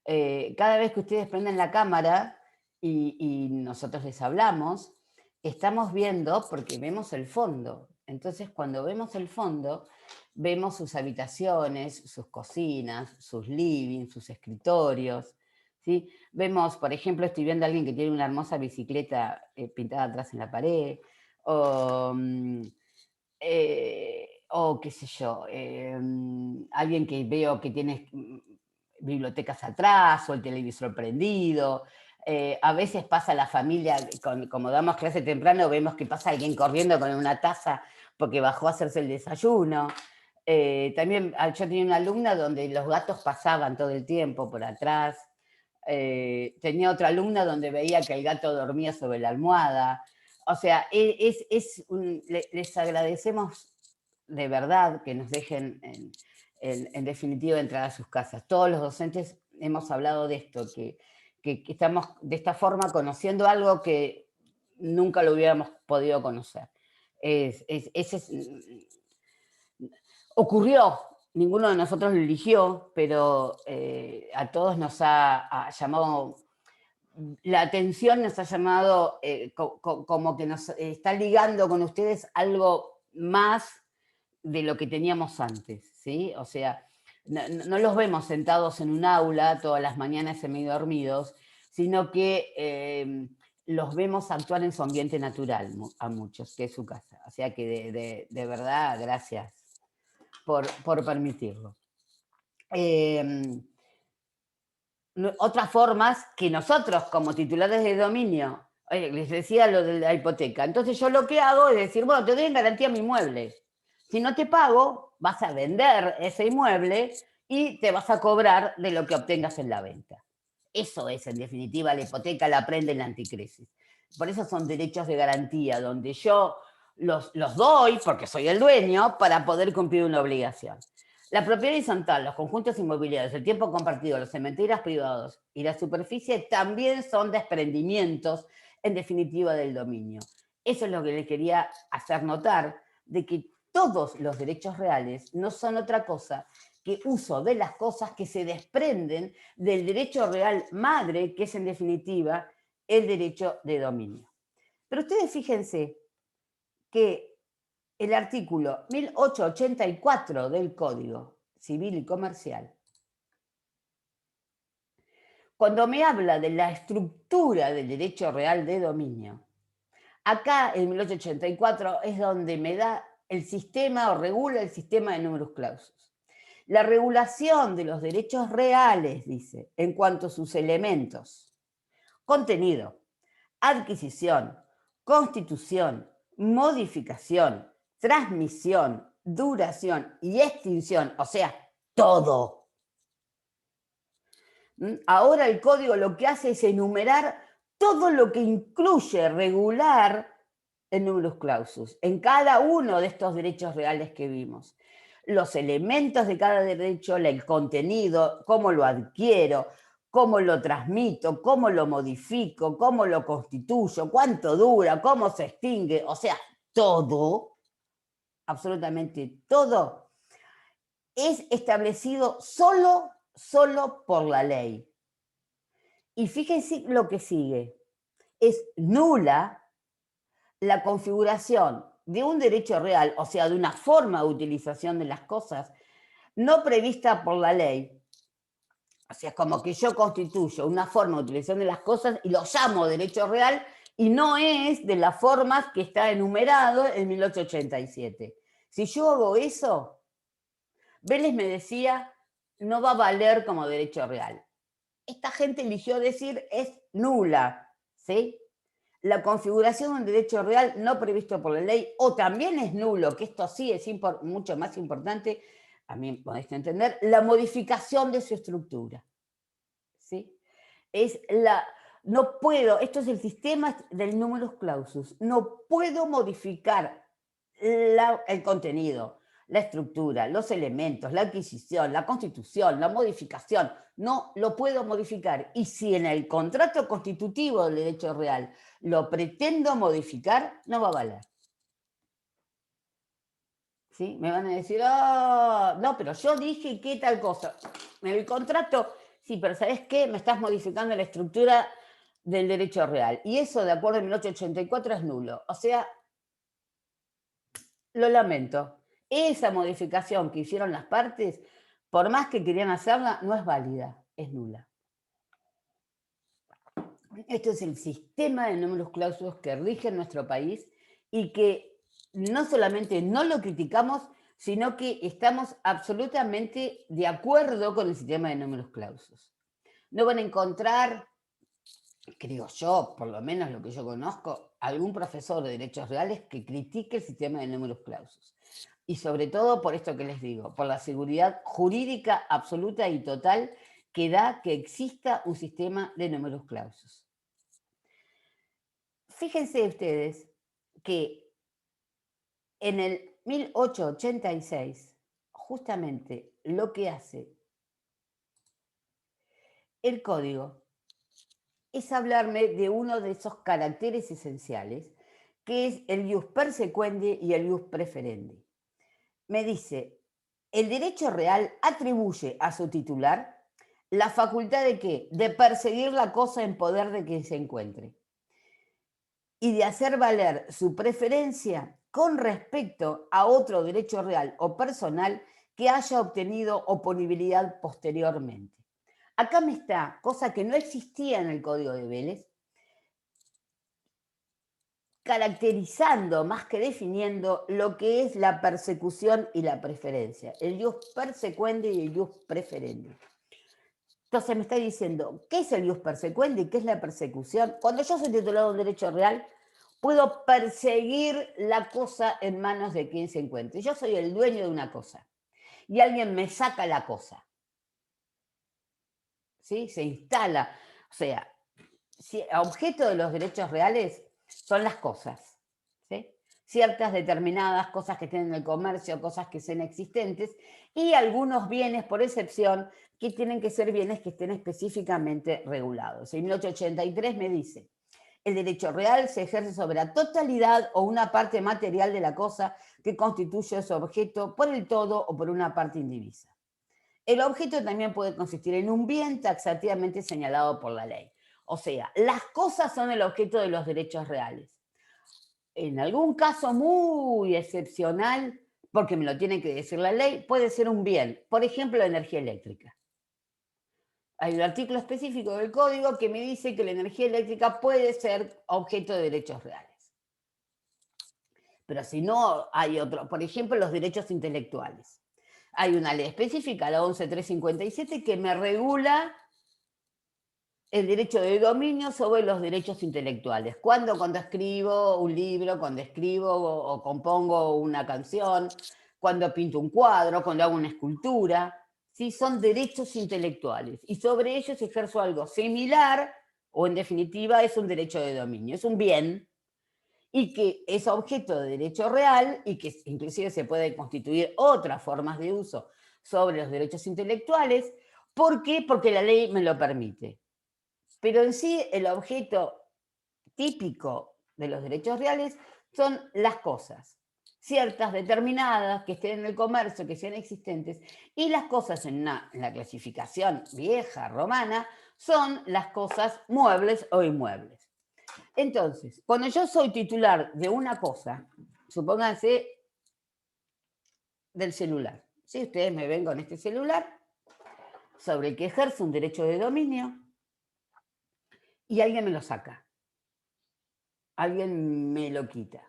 S1: Cada vez que ustedes prenden la cámara y nosotros les hablamos, estamos viendo porque vemos el fondo. Entonces, cuando vemos el fondo, vemos sus habitaciones, sus cocinas, sus livings, sus escritorios. ¿Sí? Vemos, por ejemplo, estoy viendo a alguien que tiene una hermosa bicicleta pintada atrás en la pared, o qué sé yo, alguien que veo que tiene bibliotecas atrás o el televisor prendido. A veces pasa la familia, como damos clase temprano, vemos que pasa alguien corriendo con una taza porque bajó a hacerse el desayuno. También yo tenía una alumna donde los gatos pasaban todo el tiempo por atrás. Tenía otra alumna donde veía que el gato dormía sobre la almohada. O sea, les agradecemos de verdad que nos dejen en definitiva entrar a sus casas. Todos los docentes hemos hablado de esto, que que estamos de esta forma conociendo algo que nunca lo hubiéramos podido conocer. Ocurrió, ninguno de nosotros lo eligió, pero a todos nos ha llamado, la atención nos ha llamado como que nos está ligando con ustedes algo más de lo que teníamos antes, ¿sí? O sea, no los vemos sentados en un aula todas las mañanas semidormidos, sino que los vemos actuar en su ambiente natural a muchos, que es su casa. O sea que de verdad, gracias por permitirlo. Otras formas que nosotros, como titulares de dominio, les decía lo de la hipoteca. Entonces yo lo que hago es decir, bueno, te doy en garantía mi inmueble. Si no te pago, vas a vender ese inmueble y te vas a cobrar de lo que obtengas en la venta. Eso es, en definitiva, la hipoteca, la prenda en la anticrisis. Por eso son derechos de garantía, donde yo los doy, porque soy el dueño, para poder cumplir una obligación. La propiedad horizontal, los conjuntos inmobiliarios, el tiempo compartido, los cementerios privados y la superficie también son desprendimientos, en definitiva, del dominio. Eso es lo que le quería hacer notar, de que todos los derechos reales no son otra cosa que uso de las cosas que se desprenden del derecho real madre, que es en definitiva el derecho de dominio. Pero ustedes fíjense que el artículo 1884 del Código Civil y Comercial, cuando me habla de la estructura del derecho real de dominio, acá en 1884 es donde me da el sistema o regula el sistema de numerus clausus. La regulación de los derechos reales, dice, en cuanto a sus elementos: contenido, adquisición, constitución, modificación, transmisión, duración y extinción, o sea, todo. Ahora el código lo que hace es enumerar todo lo que incluye regular el numerus clausus en cada uno de estos derechos reales que vimos. Los elementos de cada derecho, el contenido, cómo lo adquiero, cómo lo transmito, cómo lo modifico, cómo lo constituyo, cuánto dura, cómo se extingue, o sea, todo, absolutamente todo, es establecido solo por la ley. Y fíjense lo que sigue. Es nula la configuración de un derecho real, o sea, de una forma de utilización de las cosas no prevista por la ley. O sea, es como que yo constituyo una forma de utilización de las cosas y lo llamo derecho real y no es de las formas que está enumerado en 1887. Si yo hago eso, Vélez me decía, no va a valer como derecho real. Esta gente eligió decir es nula, ¿sí? La configuración de un derecho real no previsto por la ley, o también es nulo, que esto sí es mucho más importante, a mí podéis entender, la modificación de su estructura. ¿Sí? No puedo, esto es el sistema del numerus clausus, no puedo modificar el contenido, la estructura, los elementos, la adquisición, la constitución, la modificación, no lo puedo modificar. Y si en el contrato constitutivo del derecho real lo pretendo modificar, no va a valer. ¿Sí? Me van a decir, oh, no, pero yo dije que tal cosa. En el contrato, sí, pero ¿sabes qué? Me estás modificando la estructura del derecho real. Y eso, de acuerdo a 1884, es nulo. O sea, lo lamento. Esa modificación que hicieron las partes, por más que querían hacerla, no es válida, es nula. Esto es el sistema de numerus clausus que rige en nuestro país y que no solamente no lo criticamos, sino que estamos absolutamente de acuerdo con el sistema de numerus clausus. No van a encontrar, creo yo, por lo menos lo que yo conozco, algún profesor de derechos reales que critique el sistema de numerus clausus. Y sobre todo por esto que les digo, por la seguridad jurídica absoluta y total que da que exista un sistema de numerus clausus. Fíjense ustedes que en el 1886, justamente lo que hace el código es hablarme de uno de esos caracteres esenciales, que es el ius persequendi y el ius preferendi. Me dice, el derecho real atribuye a su titular la facultad de qué? De perseguir la cosa en poder de quien se encuentre y de hacer valer su preferencia con respecto a otro derecho real o personal que haya obtenido oponibilidad posteriormente. Acá me está, cosa que no existía en el Código de Vélez, caracterizando más que definiendo lo que es la persecución y la preferencia, el ius persequendi y el ius preferendi. Entonces me está diciendo, ¿qué es el ius persequendi? ¿Qué es la persecución? Cuando yo soy titulado de un derecho real, puedo perseguir la cosa en manos de quien se encuentre. Yo soy el dueño de una cosa y alguien me saca la cosa, ¿sí? Se instala. O sea, si, objeto de los derechos reales son las cosas, ¿sí? Ciertas determinadas cosas que estén en el comercio, cosas que sean existentes, y algunos bienes, por excepción, que tienen que ser bienes que estén específicamente regulados. En 1883 me dice, el derecho real se ejerce sobre la totalidad o una parte material de la cosa que constituye su objeto por el todo o por una parte indivisa. El objeto también puede consistir en un bien taxativamente señalado por la ley. O sea, las cosas son el objeto de los derechos reales. En algún caso muy excepcional, porque me lo tiene que decir la ley, puede ser un bien, por ejemplo, la energía eléctrica. Hay un artículo específico del código que me dice que la energía eléctrica puede ser objeto de derechos reales. Pero si no, hay otro, por ejemplo, los derechos intelectuales. Hay una ley específica, la 11357, que me regula el derecho de dominio sobre los derechos intelectuales. Cuando escribo un libro, cuando escribo o compongo una canción, cuando pinto un cuadro, cuando hago una escultura, ¿sí? Son derechos intelectuales. Y sobre ellos ejerzo algo similar, o en definitiva es un derecho de dominio, es un bien, y que es objeto de derecho real y que inclusive se pueden constituir otras formas de uso sobre los derechos intelectuales. ¿Por qué? Porque la ley me lo permite. Pero en sí el objeto típico de los derechos reales son las cosas, ciertas, determinadas, que estén en el comercio, que sean existentes, y las cosas en la clasificación vieja, romana, son las cosas muebles o inmuebles. Entonces, cuando yo soy titular de una cosa, supónganse del celular, si ustedes me ven con este celular, sobre el que ejerce un derecho de dominio, y alguien me lo saca, alguien me lo quita.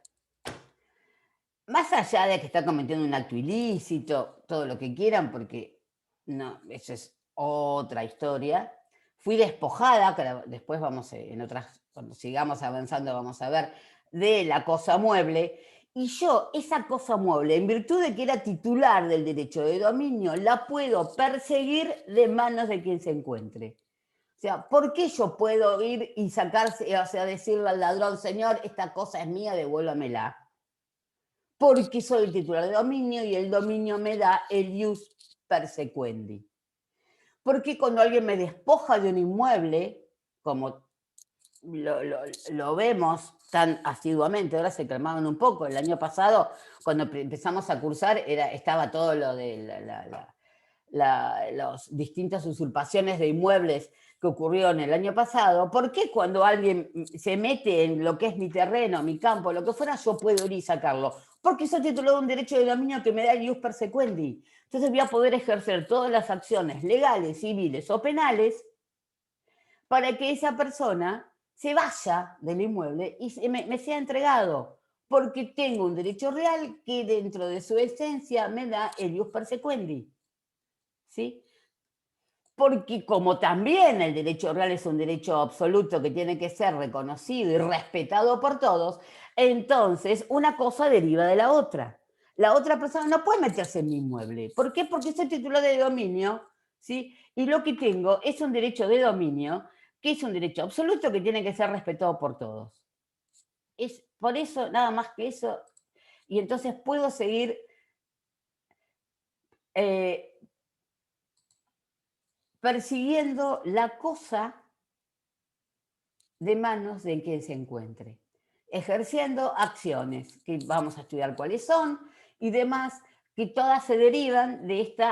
S1: Más allá de que está cometiendo un acto ilícito, todo lo que quieran, porque no, eso es otra historia. Fui despojada, que después vamos en otras, cuando sigamos avanzando vamos a ver, de la cosa mueble. Y yo, esa cosa mueble, en virtud de que era titular del derecho de dominio, la puedo perseguir de manos de quien se encuentre. O sea, ¿por qué yo puedo ir y sacarse, o sea, decirle al ladrón, señor, esta cosa es mía, devuélvamela? Porque soy el titular de dominio y el dominio me da el ius persequendi. Porque cuando alguien me despoja de un inmueble, como lo vemos tan asiduamente, ahora se calmaron un poco, el año pasado, cuando empezamos a cursar, estaba todo lo de las distintas usurpaciones de inmuebles que ocurrieron el año pasado. ¿Por qué cuando alguien se mete en lo que es mi terreno, mi campo, lo que fuera, yo puedo ir y sacarlo? Porque soy titulado de un derecho de dominio que me da el ius persequendi. Entonces voy a poder ejercer todas las acciones legales, civiles o penales para que esa persona se vaya del inmueble y me sea entregado, porque tengo un derecho real que dentro de su esencia me da el ius persequendi. ¿Sí? Porque como también el derecho real es un derecho absoluto que tiene que ser reconocido y respetado por todos, entonces una cosa deriva de la otra. La otra persona no puede meterse en mi inmueble. ¿Por qué? Porque soy titular de dominio, ¿sí? Y lo que tengo es un derecho de dominio, que es un derecho absoluto que tiene que ser respetado por todos. Es por eso, nada más que eso, y entonces puedo seguir eh, persiguiendo la cosa de manos de quien se encuentre, ejerciendo acciones, que vamos a estudiar cuáles son, y demás, que todas se derivan de este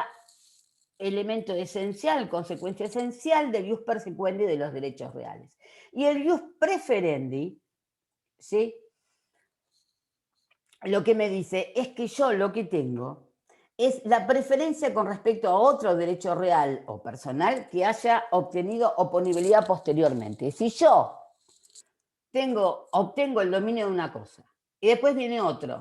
S1: elemento esencial, consecuencia esencial del ius persequendi de los derechos reales. Y el ius preferendi, ¿sí?, lo que me dice es que yo lo que tengo es la preferencia con respecto a otro derecho real o personal que haya obtenido oponibilidad posteriormente. Si yo obtengo el dominio de una cosa y después viene otro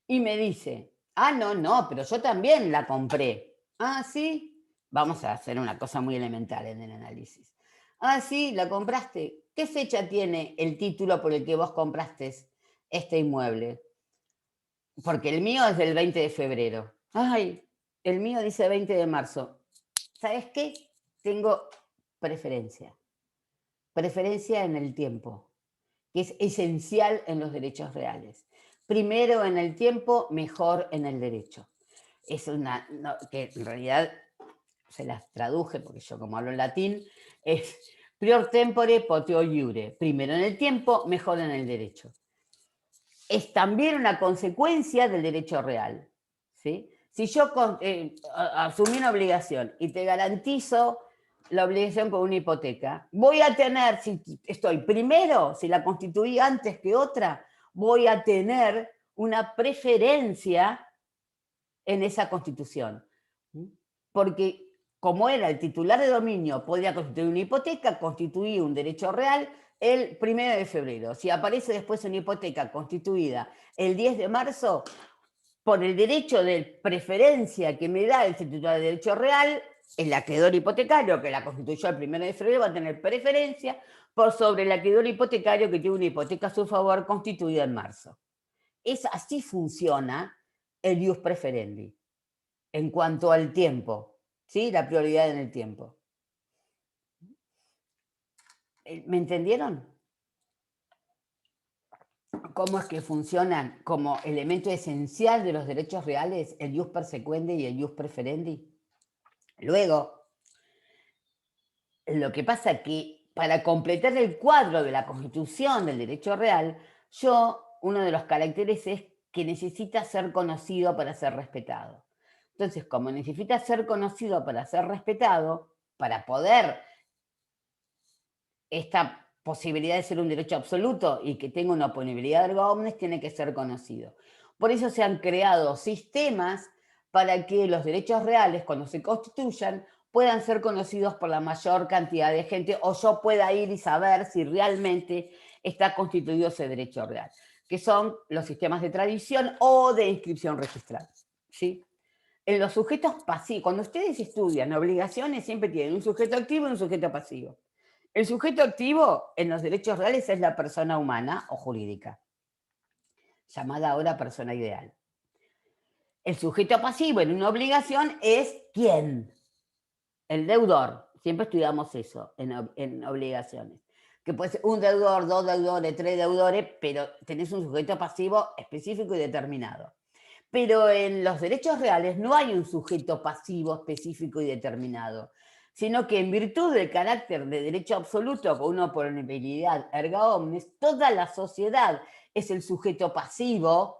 S1: y me dice, ah, no, pero yo también la compré. Ah, sí, vamos a hacer una cosa muy elemental en el análisis. Ah, sí, la compraste. ¿Qué fecha tiene el título por el que vos compraste este inmueble? Porque el mío es del 20 de febrero. Ay, el mío dice 20 de marzo. ¿Sabes qué? Tengo preferencia. Preferencia en el tiempo, que es esencial en los derechos reales. Primero en el tiempo, mejor en el derecho. Es una, no, que en realidad se las traduje, porque yo como hablo en latín, es prior tempore poteo iure. Primero en el tiempo, mejor en el derecho. Es también una consecuencia del derecho real, ¿sí? Si yo asumí una obligación y te garantizo la obligación con una hipoteca, voy a tener, si estoy primero, si la constituí antes que otra, voy a tener una preferencia en esa constitución. Porque como era el titular de dominio, podía constituir una hipoteca, constituí un derecho real el 1 de febrero. Si aparece después una hipoteca constituida el 10 de marzo, por el derecho de preferencia que me da el titular de derecho real, el acreedor hipotecario que la constituyó el 1 de febrero va a tener preferencia por sobre el acreedor hipotecario que tiene una hipoteca a su favor constituida en marzo. Así funciona el ius preferendi en cuanto al tiempo, ¿sí? La prioridad en el tiempo. ¿Me entendieron? ¿Cómo es que funcionan como elemento esencial de los derechos reales el ius persequendi y el ius preferendi? Luego, lo que pasa es que para completar el cuadro de la constitución del derecho real, uno de los caracteres es que necesita ser conocido para ser respetado. Entonces, como necesita ser conocido para ser respetado, para poder esta posibilidad de ser un derecho absoluto y que tenga una oponibilidad erga omnes, tiene que ser conocido. Por eso se han creado sistemas para que los derechos reales, cuando se constituyan, puedan ser conocidos por la mayor cantidad de gente, o yo pueda ir y saber si realmente está constituido ese derecho real, que son los sistemas de tradición o de inscripción registrada, ¿sí? En los sujetos pasivos, cuando ustedes estudian obligaciones, siempre tienen un sujeto activo y un sujeto pasivo. El sujeto activo en los derechos reales es la persona humana o jurídica, llamada ahora persona ideal. El sujeto pasivo en una obligación es ¿quién? El deudor. Siempre estudiamos eso en obligaciones. Que puede ser un deudor, dos deudores, tres deudores, pero tenés un sujeto pasivo específico y determinado. Pero en los derechos reales no hay un sujeto pasivo específico y determinado, sino que en virtud del carácter de derecho absoluto con una oponibilidad erga omnes, toda la sociedad es el sujeto pasivo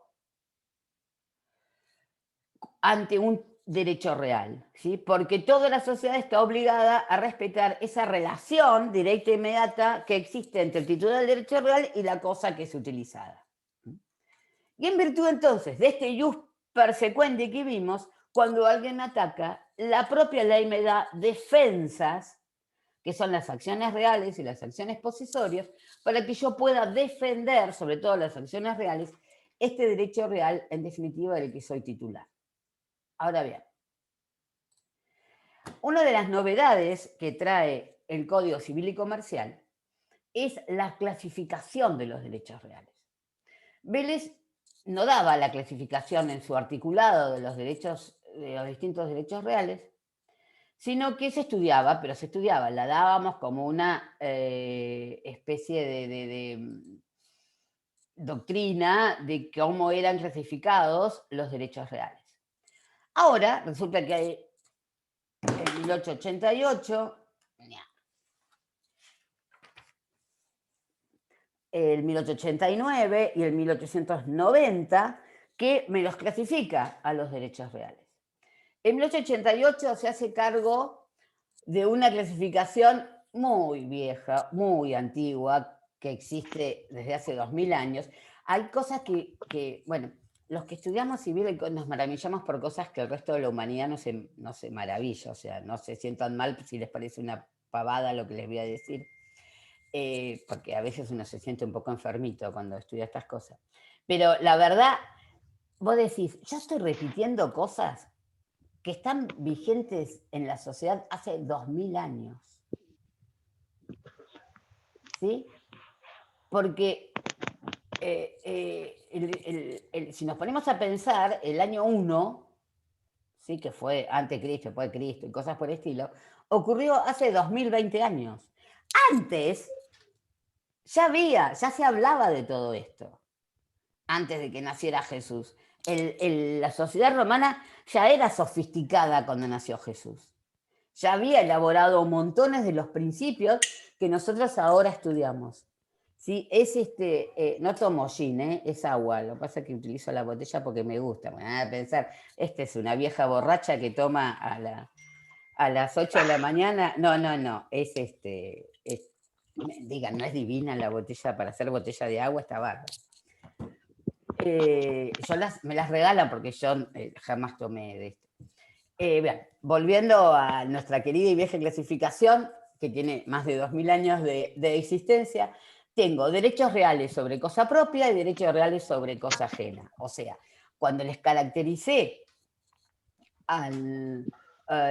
S1: ante un derecho real, ¿sí? Porque toda la sociedad está obligada a respetar esa relación directa e inmediata que existe entre el titular del derecho real y la cosa que es utilizada. Y en virtud entonces de este ius persequendi que vimos, cuando alguien me ataca, la propia ley me da defensas, que son las acciones reales y las acciones posesorias, para que yo pueda defender, sobre todo las acciones reales, este derecho real, en definitiva, del que soy titular. Ahora bien, una de las novedades que trae el Código Civil y Comercial es la clasificación de los derechos reales. Vélez no daba la clasificación en su articulado de los distintos derechos reales, sino que se estudiaba, pero se estudiaba, la dábamos como una especie de doctrina de cómo eran clasificados los derechos reales. Ahora resulta que hay en 1888, el 1889 y el 1890, que me los clasifica a los derechos reales. En 1888 se hace cargo de una clasificación muy vieja, muy antigua, que existe desde hace 2000 años. Hay cosas bueno, los que estudiamos civil nos maravillamos por cosas que el resto de la humanidad no se maravilla, o sea, no se sientan mal si les parece una pavada lo que les voy a decir, porque a veces uno se siente un poco enfermito cuando estudia estas cosas. Pero la verdad, vos decís, yo estoy repitiendo cosas que están vigentes en la sociedad hace 2000 años. ¿Sí? Porque si nos ponemos a pensar, el año 1, ¿sí? Que fue ante Cristo, después de Cristo y cosas por el estilo, ocurrió hace 2020 años. Antes ya se hablaba de todo esto, antes de que naciera Jesús. La sociedad romana ya era sofisticada cuando nació Jesús. Ya había elaborado montones de los principios que nosotros ahora estudiamos. ¿Sí? Es no tomo gin, es agua. Lo que pasa es que utilizo la botella porque me gusta. Me van a pensar, esta es una vieja borracha que toma a las 8 de la mañana. No, no, no. Digan, no es divina la botella para hacer botella de agua, está bárbaro. Me las regalan porque yo jamás tomé de esto. Bien, volviendo a nuestra querida y vieja clasificación, que tiene más de 2000 años de existencia, tengo derechos reales sobre cosa propia y derechos reales sobre cosa ajena. O sea, cuando les caractericé al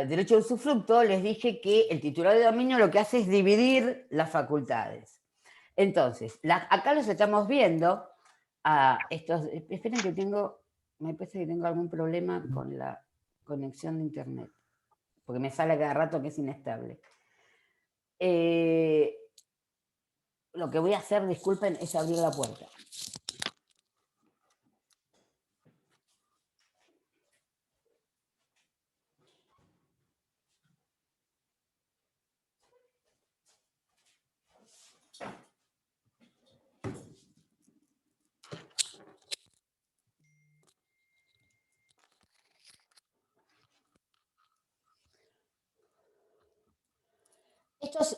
S1: derecho de usufructo, les dije que el titular de dominio lo que hace es dividir las facultades. Entonces, acá los estamos viendo a estos. Esperen que me parece que tengo algún problema con la conexión de internet, porque me sale cada rato que es inestable. Lo que voy a hacer, disculpen, es abrir la puerta.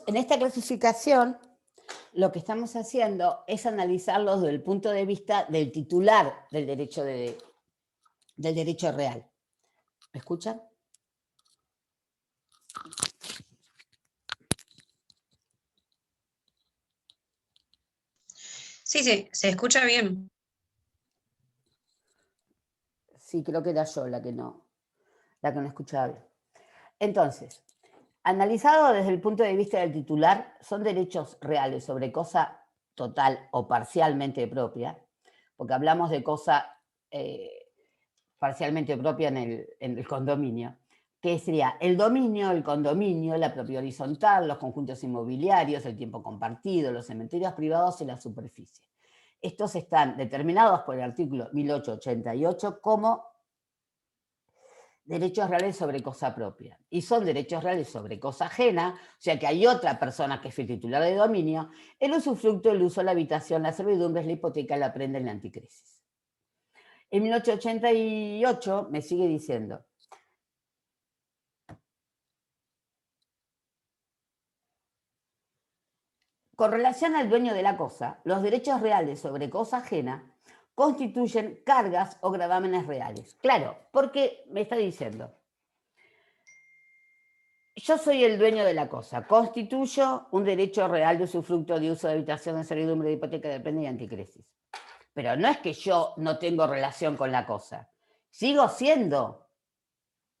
S1: En esta clasificación, lo que estamos haciendo es analizarlos desde el punto de vista del titular del derecho real. ¿Me escuchan?
S2: Sí, sí, se escucha bien.
S1: Sí, creo que era yo la que no escuchaba bien. Entonces, analizado desde el punto de vista del titular, son derechos reales sobre cosa total o parcialmente propia, porque hablamos de cosa parcialmente propia en el condominio, que sería el dominio, el condominio, la propiedad horizontal, los conjuntos inmobiliarios, el tiempo compartido, los cementerios privados y la superficie. Estos están determinados por el artículo 1888 como derechos reales sobre cosa propia. Y son derechos reales sobre cosa ajena, o sea que hay otra persona que es el titular de dominio, el usufructo, el uso, la habitación, las servidumbres, la hipoteca, la prenda y la anticrisis. En 1888 me sigue diciendo, con relación al dueño de la cosa, los derechos reales sobre cosa ajena constituyen cargas o gravámenes reales. Claro, porque me está diciendo, yo soy el dueño de la cosa, constituyo un derecho real de usufructo, de uso de habitación, de servidumbre, de hipoteca, de prenda y anticrisis. Pero no es que yo no tengo relación con la cosa. Sigo siendo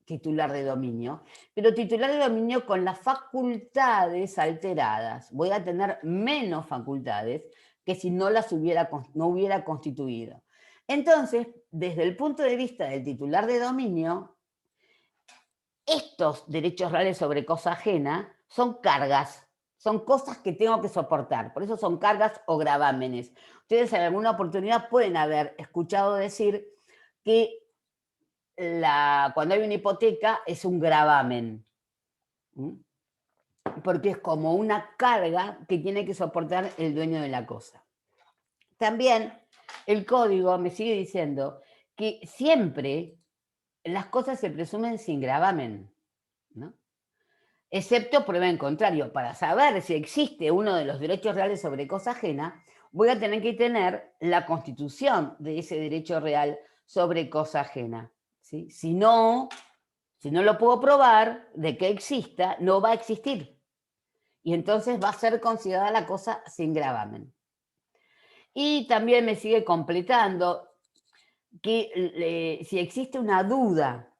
S1: titular de dominio, pero titular de dominio con las facultades alteradas. Voy a tener menos facultades que si no las no hubiera constituido. Entonces, desde el punto de vista del titular de dominio, estos derechos reales sobre cosa ajena son cargas, son cosas que tengo que soportar, por eso son cargas o gravámenes. Ustedes en alguna oportunidad pueden haber escuchado decir que cuando hay una hipoteca es un gravamen, porque es como una carga que tiene que soportar el dueño de la cosa. También el código me sigue diciendo que siempre las cosas se presumen sin gravamen, ¿no? Excepto prueba en contrario. Para saber si existe uno de los derechos reales sobre cosa ajena, voy a tener que tener la constitución de ese derecho real sobre cosa ajena, ¿sí? Si no lo puedo probar de que exista, no va a existir. Y entonces va a ser considerada la cosa sin gravamen. Y también me sigue completando que si existe una duda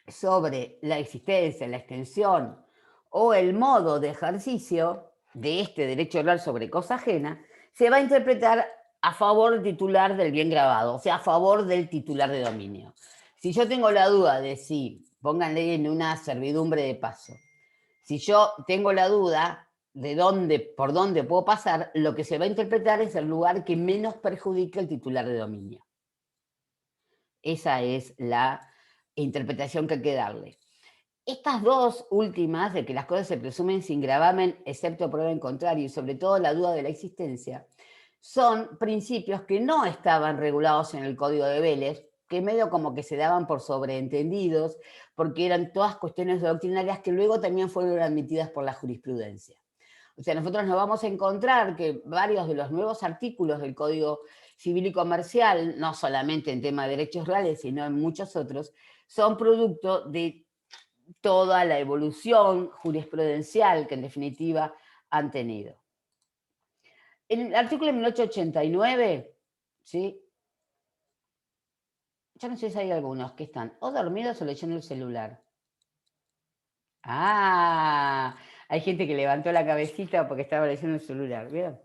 S1: sobre la existencia, la extensión o el modo de ejercicio de este derecho oral sobre cosa ajena, se va a interpretar a favor del titular del bien grabado, o sea, a favor del titular de dominio. Si yo tengo la duda de si, pónganle en una servidumbre de paso, si yo tengo la duda de por dónde puedo pasar, lo que se va a interpretar es el lugar que menos perjudique al titular de dominio. Esa es la interpretación que hay que darle. Estas dos últimas, de que las cosas se presumen sin gravamen, excepto prueba en contrario, y sobre todo la duda de la existencia, son principios que no estaban regulados en el Código de Vélez, que medio como que se daban por sobreentendidos, porque eran todas cuestiones doctrinarias que luego también fueron admitidas por la jurisprudencia. O sea, nosotros nos vamos a encontrar que varios de los nuevos artículos del Código Civil y Comercial, no solamente en tema de derechos reales, sino en muchos otros, son producto de toda la evolución jurisprudencial que en definitiva han tenido. En el artículo 1889, ¿sí? Yo no sé si hay algunos que están o dormidos o leyendo el celular. Ah, hay gente que levantó la cabecita porque estaba leyendo el celular, ¿vieron?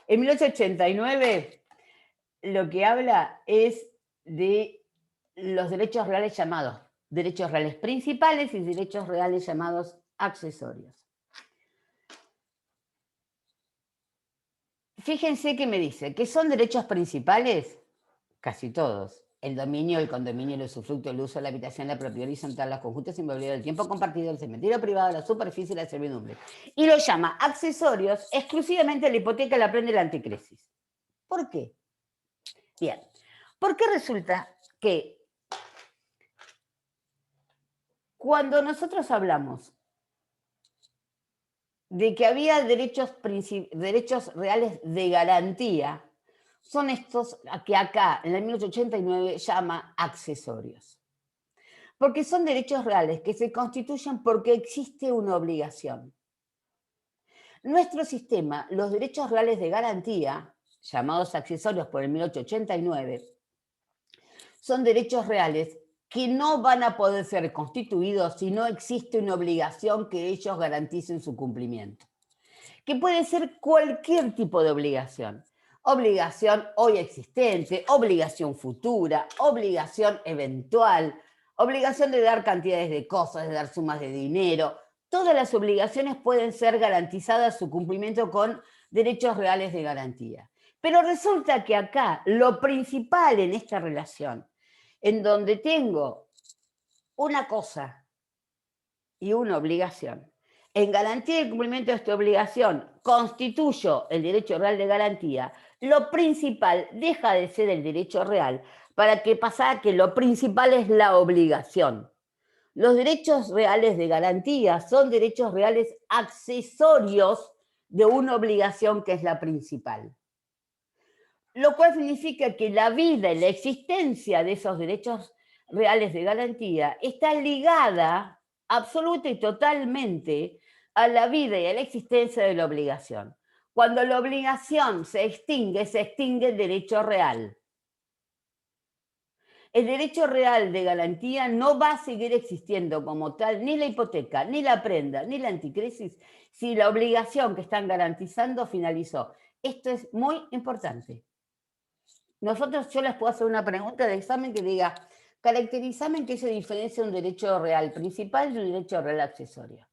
S1: En 1889 lo que habla es de los derechos reales llamados derechos reales principales y derechos reales llamados accesorios. Fíjense que me dice que son derechos principales, casi todos. El dominio, el condominio, el usufructo, el uso, la habitación, la propiedad horizontal, los conjuntos inmobiliarios, el tiempo compartido, el cementerio privado, la superficie y la servidumbre. Y lo llama accesorios exclusivamente la hipoteca, la prenda y la anticrisis. ¿Por qué? Bien, porque resulta que cuando nosotros hablamos de que había derechos reales de garantía, son estos que acá, en el 1889, llama accesorios. Porque son derechos reales que se constituyen porque existe una obligación. Nuestro sistema, los derechos reales de garantía, llamados accesorios por el 1889, son derechos reales que no van a poder ser constituidos si no existe una obligación que ellos garanticen su cumplimiento. Que puede ser cualquier tipo de obligación. Obligación hoy existente, obligación futura, obligación eventual, obligación de dar cantidades de cosas, de dar sumas de dinero. Todas las obligaciones pueden ser garantizadas su cumplimiento con derechos reales de garantía. Pero resulta que acá lo principal en esta relación, en donde tengo una cosa y una obligación, en garantía del cumplimiento de esta obligación constituyo el derecho real de garantía, lo principal deja de ser el derecho real para que pasa que lo principal es la obligación. Los derechos reales de garantía son derechos reales accesorios de una obligación que es la principal. Lo cual significa que la vida y la existencia de esos derechos reales de garantía está ligada absoluta y totalmente a la vida y a la existencia de la obligación. Cuando la obligación se extingue el derecho real. El derecho real de garantía no va a seguir existiendo como tal, ni la hipoteca, ni la prenda, ni la anticrisis, si la obligación que están garantizando finalizó. Esto es muy importante. Yo les puedo hacer una pregunta de examen que diga, caracterízame en qué se diferencia un derecho real principal de un derecho real accesorio.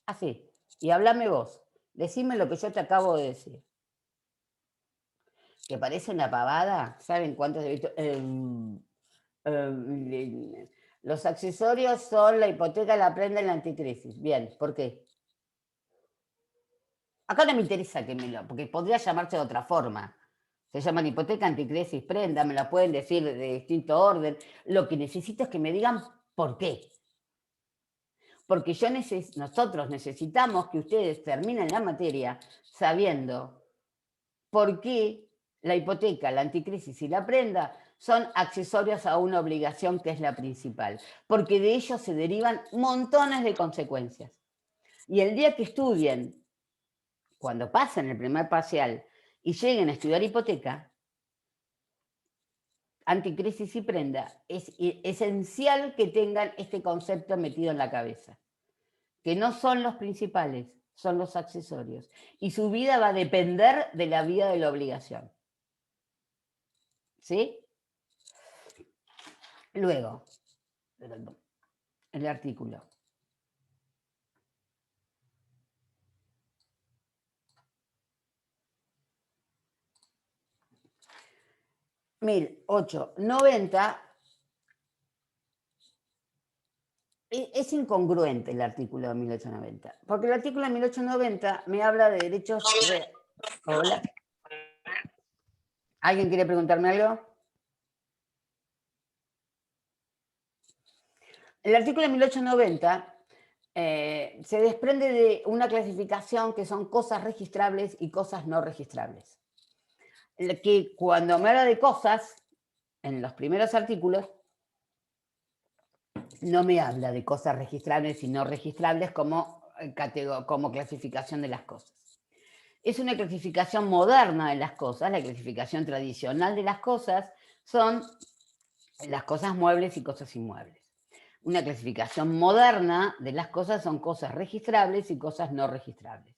S1: Así. Y háblame vos. Decime lo que yo te acabo de decir. ¿Que parece una pavada? ¿Saben cuántos derechos? Los accesorios son la hipoteca, la prenda y la anticrisis. Bien, ¿por qué? Acá no me interesa que me lo, porque podría llamarse de otra forma. Se llaman hipoteca, anticresis, prenda, me la pueden decir de distinto orden. Lo que necesito es que me digan por qué. Porque nosotros necesitamos que ustedes terminen la materia sabiendo por qué la hipoteca, la anticrisis y la prenda son accesorios a una obligación que es la principal. Porque de ellos se derivan montones de consecuencias. Y el día que estudien, cuando pasen el primer parcial y lleguen a estudiar hipoteca, anticrisis y prenda, es esencial que tengan este concepto metido en la cabeza, que no son los principales, son los accesorios. Y su vida va a depender de la vida de la obligación. ¿Sí? Luego, el artículo. (1890) es incongruente el artículo de 1890, porque el artículo de 1890 me habla de derechos... Hola. ¿Alguien quiere preguntarme algo? El artículo de 1890 se desprende de una clasificación que son cosas registrables y cosas no registrables. Que cuando me habla de cosas, en los primeros artículos, no me habla de cosas registrables y no registrables como clasificación de las cosas. Es una clasificación moderna de las cosas. La clasificación tradicional de las cosas son las cosas muebles y cosas inmuebles. Una clasificación moderna de las cosas son cosas registrables y cosas no registrables.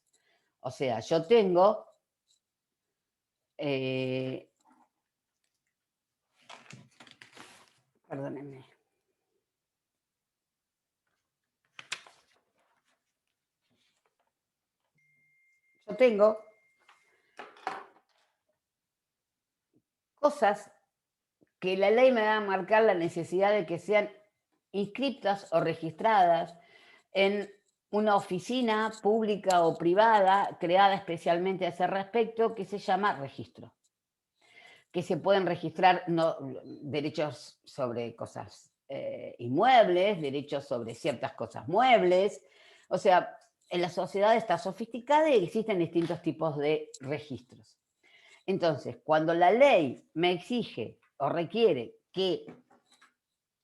S1: O sea, yo tengo perdónenme. Yo tengo cosas que la ley me va a marcar la necesidad de que sean inscritas o registradas en una oficina pública o privada creada especialmente a ese respecto, que se llama registro. Que se pueden registrar derechos sobre cosas inmuebles, derechos sobre ciertas cosas muebles. O sea, en la sociedad está sofisticada y existen distintos tipos de registros. Entonces, cuando la ley me exige o requiere que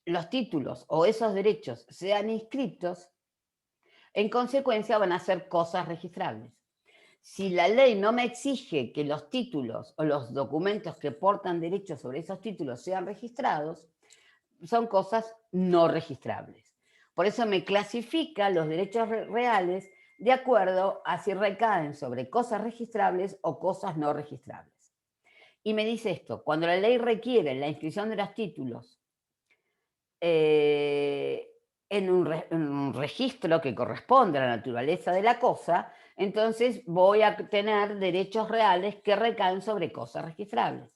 S1: los títulos o esos derechos sean inscritos, en consecuencia van a ser cosas registrables. Si la ley no me exige que los títulos o los documentos que portan derechos sobre esos títulos sean registrados, son cosas no registrables. Por eso me clasifica los derechos reales de acuerdo a si recaen sobre cosas registrables o cosas no registrables. Y me dice esto: cuando la ley requiere la inscripción de los títulos en un registro que corresponde a la naturaleza de la cosa, entonces voy a tener derechos reales que recaen sobre cosas registrables.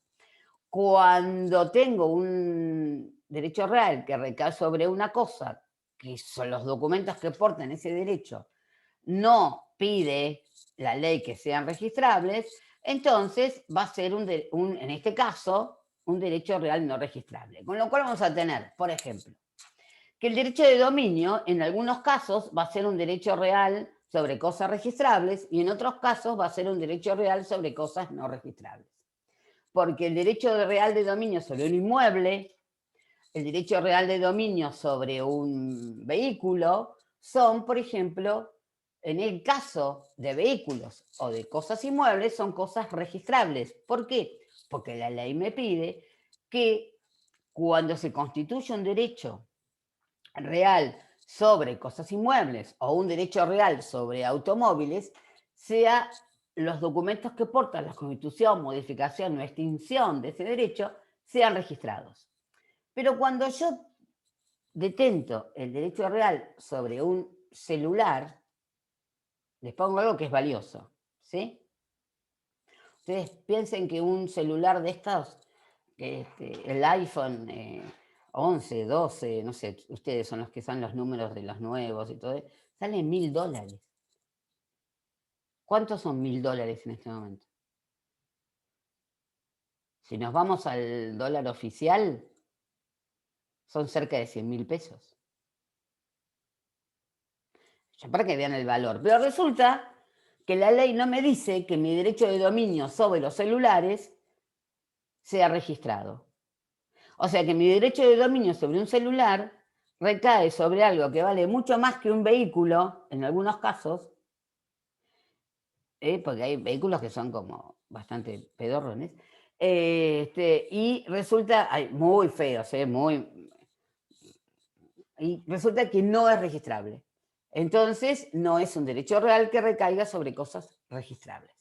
S1: Cuando tengo un derecho real que recae sobre una cosa, que son los documentos que portan ese derecho, no pide la ley que sean registrables, entonces va a ser en este caso, un derecho real no registrable. Con lo cual vamos a tener, por ejemplo, que el derecho de dominio en algunos casos va a ser un derecho real sobre cosas registrables y en otros casos va a ser un derecho real sobre cosas no registrables. Porque el derecho real de dominio sobre un inmueble, el derecho real de dominio sobre un vehículo, son, por ejemplo, en el caso de vehículos o de cosas inmuebles, son cosas registrables. ¿Por qué? Porque la ley me pide que cuando se constituye un derecho real sobre cosas inmuebles o un derecho real sobre automóviles, sea los documentos que portan la constitución, modificación o extinción de ese derecho sean registrados. Pero cuando yo detento el derecho real sobre un celular, les pongo algo que es valioso, ¿sí? Ustedes piensen que un celular de estos, el iPhone 11, 12, no sé, ustedes son los que saben los números de los nuevos y todo, sale $1000. ¿Cuántos son $1000 en este momento? Si nos vamos al dólar oficial, son cerca de 100.000 pesos. Ya para que vean el valor. Pero resulta que la ley no me dice que mi derecho de dominio sobre los celulares sea registrado. O sea que mi derecho de dominio sobre un celular recae sobre algo que vale mucho más que un vehículo, en algunos casos, porque hay vehículos que son como bastante pedorrones, y resulta muy feos, y resulta que no es registrable. Entonces, no es un derecho real que recaiga sobre cosas registrables.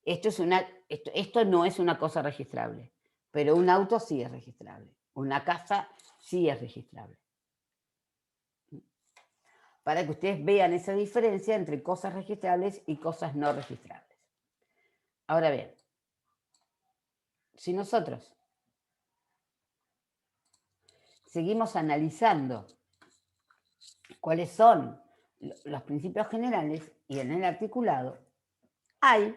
S1: Esto no es una cosa registrable, pero un auto sí es registrable, una casa sí es registrable. Para que ustedes vean esa diferencia entre cosas registrables y cosas no registrables. Ahora bien, si nosotros seguimos analizando cuáles son los principios generales y en el articulado, hay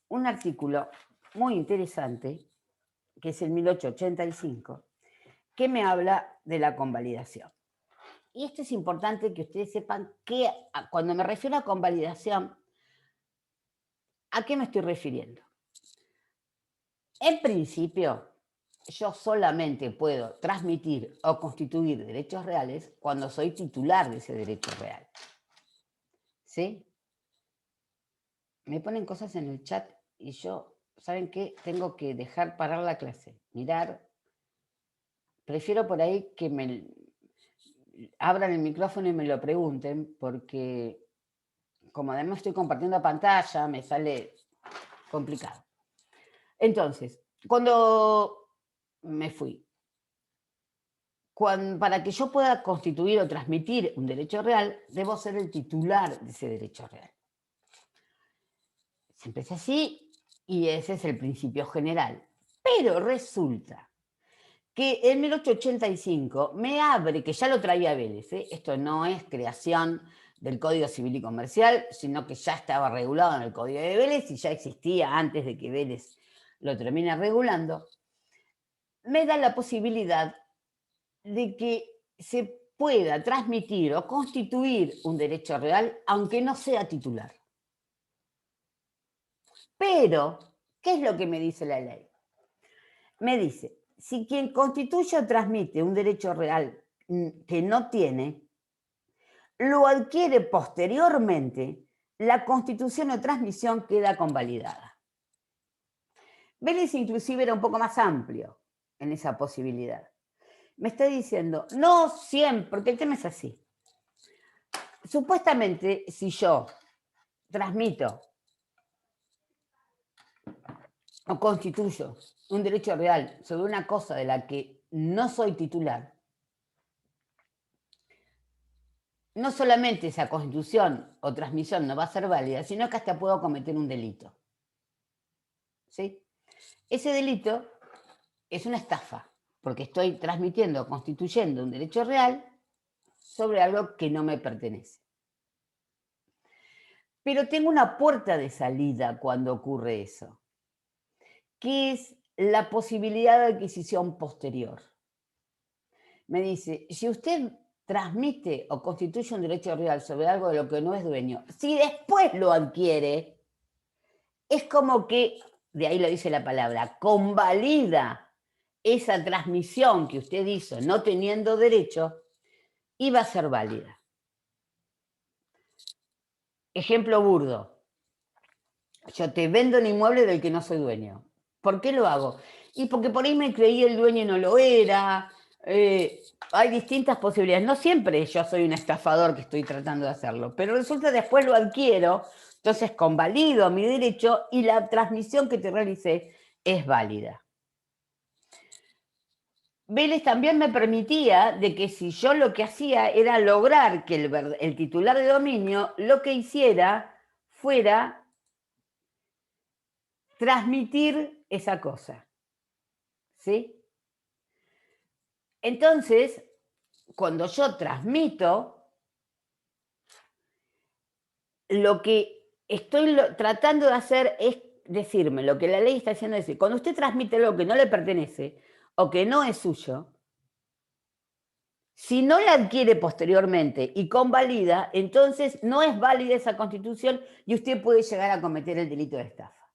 S1: un artículo muy interesante, que es el 1885, que me habla de la convalidación. Y esto es importante que ustedes sepan que cuando me refiero a convalidación, ¿a qué me estoy refiriendo? En principio, yo solamente puedo transmitir o constituir derechos reales cuando soy titular de ese derecho real. ¿Sí? Me ponen cosas en el chat y yo, ¿saben qué? Tengo que dejar parar la clase, mirar. Prefiero por ahí que me abran el micrófono y me lo pregunten, porque como además estoy compartiendo pantalla, me sale complicado. Entonces, cuando me fui, para que yo pueda constituir o transmitir un derecho real, debo ser el titular de ese derecho real. Siempre es así y ese es el principio general. Pero resulta que en 1885 me abre, que ya lo traía Vélez, esto no es creación del Código Civil y Comercial, sino que ya estaba regulado en el Código de Vélez y ya existía antes de que Vélez lo termine regulando, me da la posibilidad de que se pueda transmitir o constituir un derecho real aunque no sea titular. Pero, ¿qué es lo que me dice la ley? Me dice, si quien constituye o transmite un derecho real que no tiene, lo adquiere posteriormente, la constitución o transmisión queda convalidada. Vélez inclusive era un poco más amplio en esa posibilidad. Me está diciendo, no siempre, porque el tema es así. Supuestamente, si yo transmito o constituyo un derecho real sobre una cosa de la que no soy titular, no solamente esa constitución o transmisión no va a ser válida, sino que hasta puedo cometer un delito. ¿Sí? Ese delito es una estafa, porque estoy transmitiendo o constituyendo un derecho real sobre algo que no me pertenece. Pero tengo una puerta de salida cuando ocurre eso, que es la posibilidad de adquisición posterior. Me dice, si usted transmite o constituye un derecho real sobre algo de lo que no es dueño, si después lo adquiere, es como que, de ahí lo dice la palabra, convalida esa transmisión que usted hizo no teniendo derecho y va a ser válida. Ejemplo burdo. Yo te vendo un inmueble del que no soy dueño. ¿Por qué lo hago? Y porque por ahí me creí el dueño y no lo era. Hay distintas posibilidades. No siempre yo soy un estafador que estoy tratando de hacerlo, pero resulta después lo adquiero, entonces convalido mi derecho y la transmisión que te realicé es válida. Vélez también me permitía de que si yo lo que hacía era lograr que el titular de dominio lo que hiciera fuera transmitir esa cosa. ¿Sí? Entonces, cuando yo transmito, lo que estoy tratando de hacer es decirme, lo que la ley está haciendo es decir, cuando usted transmite algo que no le pertenece o que no es suyo, si no la adquiere posteriormente y convalida, entonces no es válida esa constitución y usted puede llegar a cometer el delito de estafa.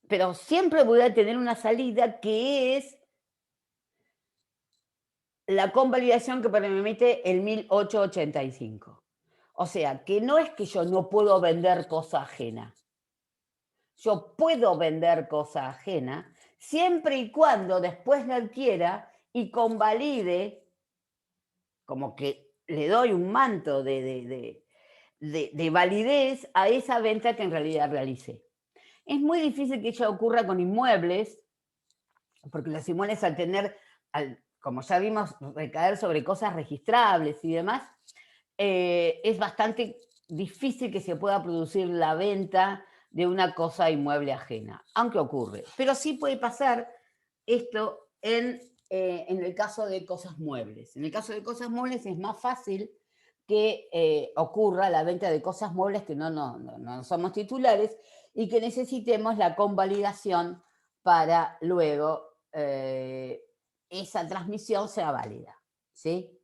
S1: Pero siempre voy a tener una salida que es la convalidación que permite el 1885. O sea, que no es que yo no puedo vender cosa ajena. Yo puedo vender cosa ajena siempre y cuando después la adquiera y convalide, como que le doy un manto de validez a esa venta que en realidad realicé. Es muy difícil que ello ocurra con inmuebles, porque los inmuebles al tener, como ya vimos, recaer sobre cosas registrables y demás, es bastante difícil que se pueda producir la venta de una cosa inmueble ajena, aunque ocurre. Pero sí puede pasar esto en el caso de cosas muebles. En el caso de cosas muebles es más fácil que ocurra la venta de cosas muebles que no somos titulares y que necesitemos la convalidación para luego esa transmisión sea válida. ¿Sí?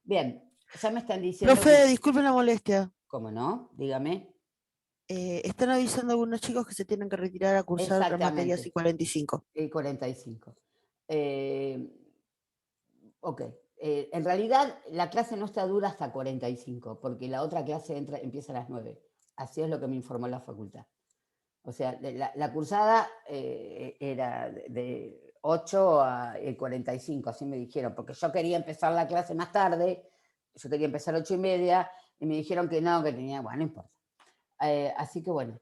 S1: Bien, ya me están diciendo...
S3: Profe, disculpen la molestia.
S1: ¿Cómo no? Dígame.
S3: Están avisando algunos chicos que se tienen que retirar a cursar otras materias y 45.
S1: Y 45. Ok. En realidad, la clase no está dura hasta 45, porque la otra clase empieza a las 9. Así es lo que me informó la facultad. O sea, la cursada era de 8 a 45, así me dijeron, porque yo quería empezar la clase más tarde, yo quería empezar a 8:30, y me dijeron que no, que tenía, bueno, no importa. Así que bueno.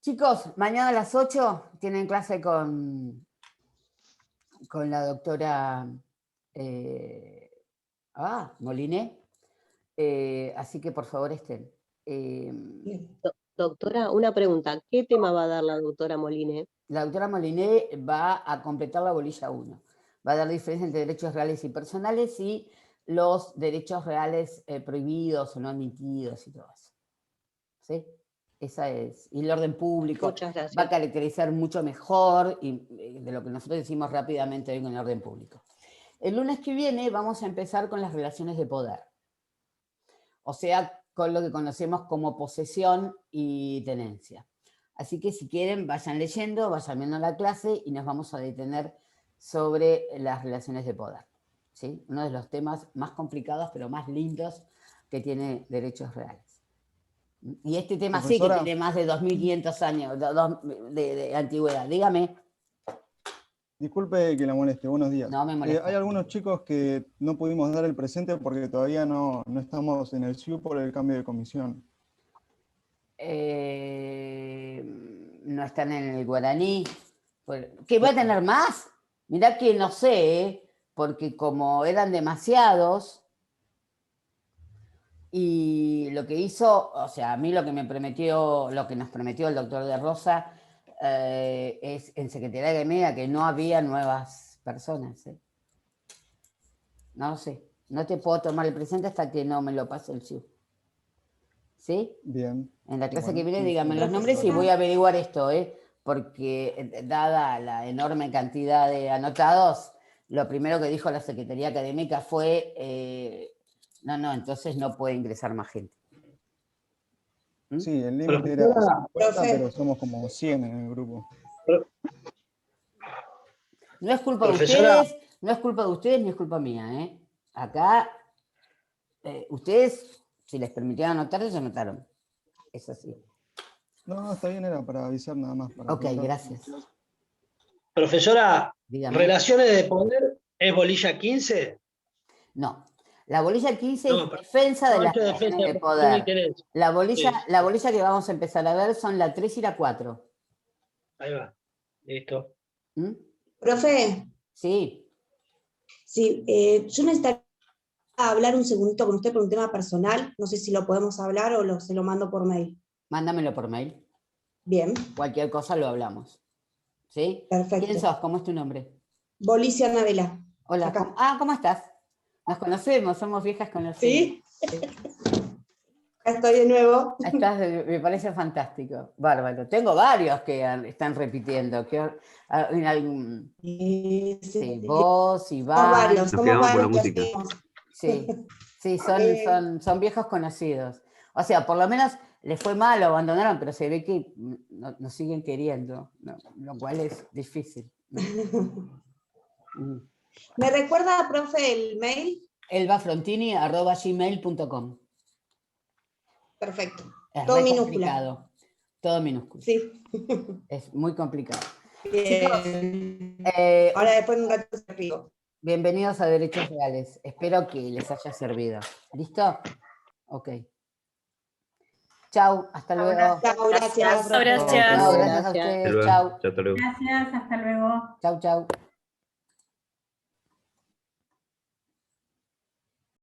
S1: Chicos, mañana a las 8 tienen clase con la doctora Moliné. Así que por favor estén.
S4: Doctora, una pregunta. ¿Qué tema va a dar la doctora Moliné?
S1: La doctora Moliné va a completar la bolilla 1. Va a dar diferencia entre derechos reales y personales y los derechos reales prohibidos o no admitidos y todo eso. ¿Sí? Esa es. Y el orden público
S4: Muchas gracias.
S1: va a caracterizar mucho mejor de lo que nosotros decimos rápidamente hoy con el orden público. El lunes que viene vamos a empezar con las relaciones de poder. O sea, con lo que conocemos como posesión y tenencia. Así que si quieren, vayan leyendo, vayan viendo la clase y nos vamos a detener sobre las relaciones de poder. ¿Sí? Uno de los temas más complicados, pero más lindos que tiene derechos reales. Y este tema
S5: Profesora,
S1: sí que tiene más de 2500 años de antigüedad. Dígame.
S5: disculpe que la moleste, buenos días.
S1: No me molesta.
S5: Hay algunos chicos que no pudimos dar el presente porque todavía no estamos en el SIU por el cambio de comisión.
S1: No están en el guaraní. ¿Que va a tener más? Mirá que no sé, porque como eran demasiados, y lo que hizo, o sea, a mí lo que nos prometió el doctor de Rosa es en Secretaría de Media que no había nuevas personas. No lo sé, no te puedo tomar el presente hasta que no me lo pase el SIU. ¿Sí?
S5: Bien.
S1: En la clase
S5: Bueno,
S1: que viene
S5: sí,
S1: díganme los nombres y voy a averiguar esto, porque dada la enorme cantidad de anotados, lo primero que dijo la Secretaría Académica fue, no, entonces no puede ingresar más gente.
S5: Sí, el límite era 50, pero somos como 100 en el grupo.
S1: No es culpa de ustedes, no es culpa de ustedes ni es culpa mía, Acá, ustedes, si les permitieron anotar, se anotaron. Es así.
S5: No, está bien, era para avisar nada más.
S1: Ok, gracias.
S6: Profesora,
S1: Dígame.
S6: ¿relaciones de poder es bolilla 15?
S1: No. La bolilla 15
S6: No,
S1: es defensa de las
S6: esto es
S1: relaciones
S6: defensa
S1: de
S6: de
S1: poder.
S6: interés.
S1: La bolilla
S6: Sí.
S1: que vamos a empezar a ver son la 3 y la 4.
S6: Ahí va. Listo.
S7: Profe,
S1: Sí.
S7: sí, yo necesitaría hablar un segundito con usted por un tema personal. No sé si lo podemos hablar o se lo mando por mail.
S1: Mándamelo por mail.
S7: Bien.
S1: Cualquier cosa lo hablamos. ¿Sí?
S7: Perfecto.
S1: ¿Quién sos? ¿Cómo es tu nombre?
S7: Bolicia Anabela.
S1: Hola.
S7: Acá.
S1: ¿Cómo estás? Nos conocemos, somos viejas conocidas.
S7: ¿Sí?
S1: Sí.
S7: estoy de nuevo.
S1: Me parece fantástico, bárbaro. Tengo varios que están repitiendo. En algún, sí, vos, Iván.
S7: Somos varios que
S8: música.
S7: hacemos.
S1: Sí, sí, son viejos conocidos. O sea, por lo menos les fue mal, lo abandonaron, pero se ve que nos siguen queriendo, ¿no? Lo cual es difícil.
S7: ¿Me recuerda, profe, el mail?
S1: elbafrontini@gmail.com.
S7: Perfecto.
S1: Es
S7: Todo
S1: re
S7: minúscula.
S1: complicado, todo minúsculo.
S7: Sí.
S1: Es muy complicado.
S7: Bien.
S1: Chicos,
S7: Ahora después de un rato se escribo.
S1: bienvenidos a Derechos Reales. Espero que les haya servido. ¿Listo? Ok. Chau, hasta luego.
S7: Chao, gracias.
S2: Gracias.
S1: Chau, gracias a
S4: Gracias.
S1: ustedes. Chau.
S8: Hasta luego.
S9: Gracias, hasta luego.
S1: Chau, chau.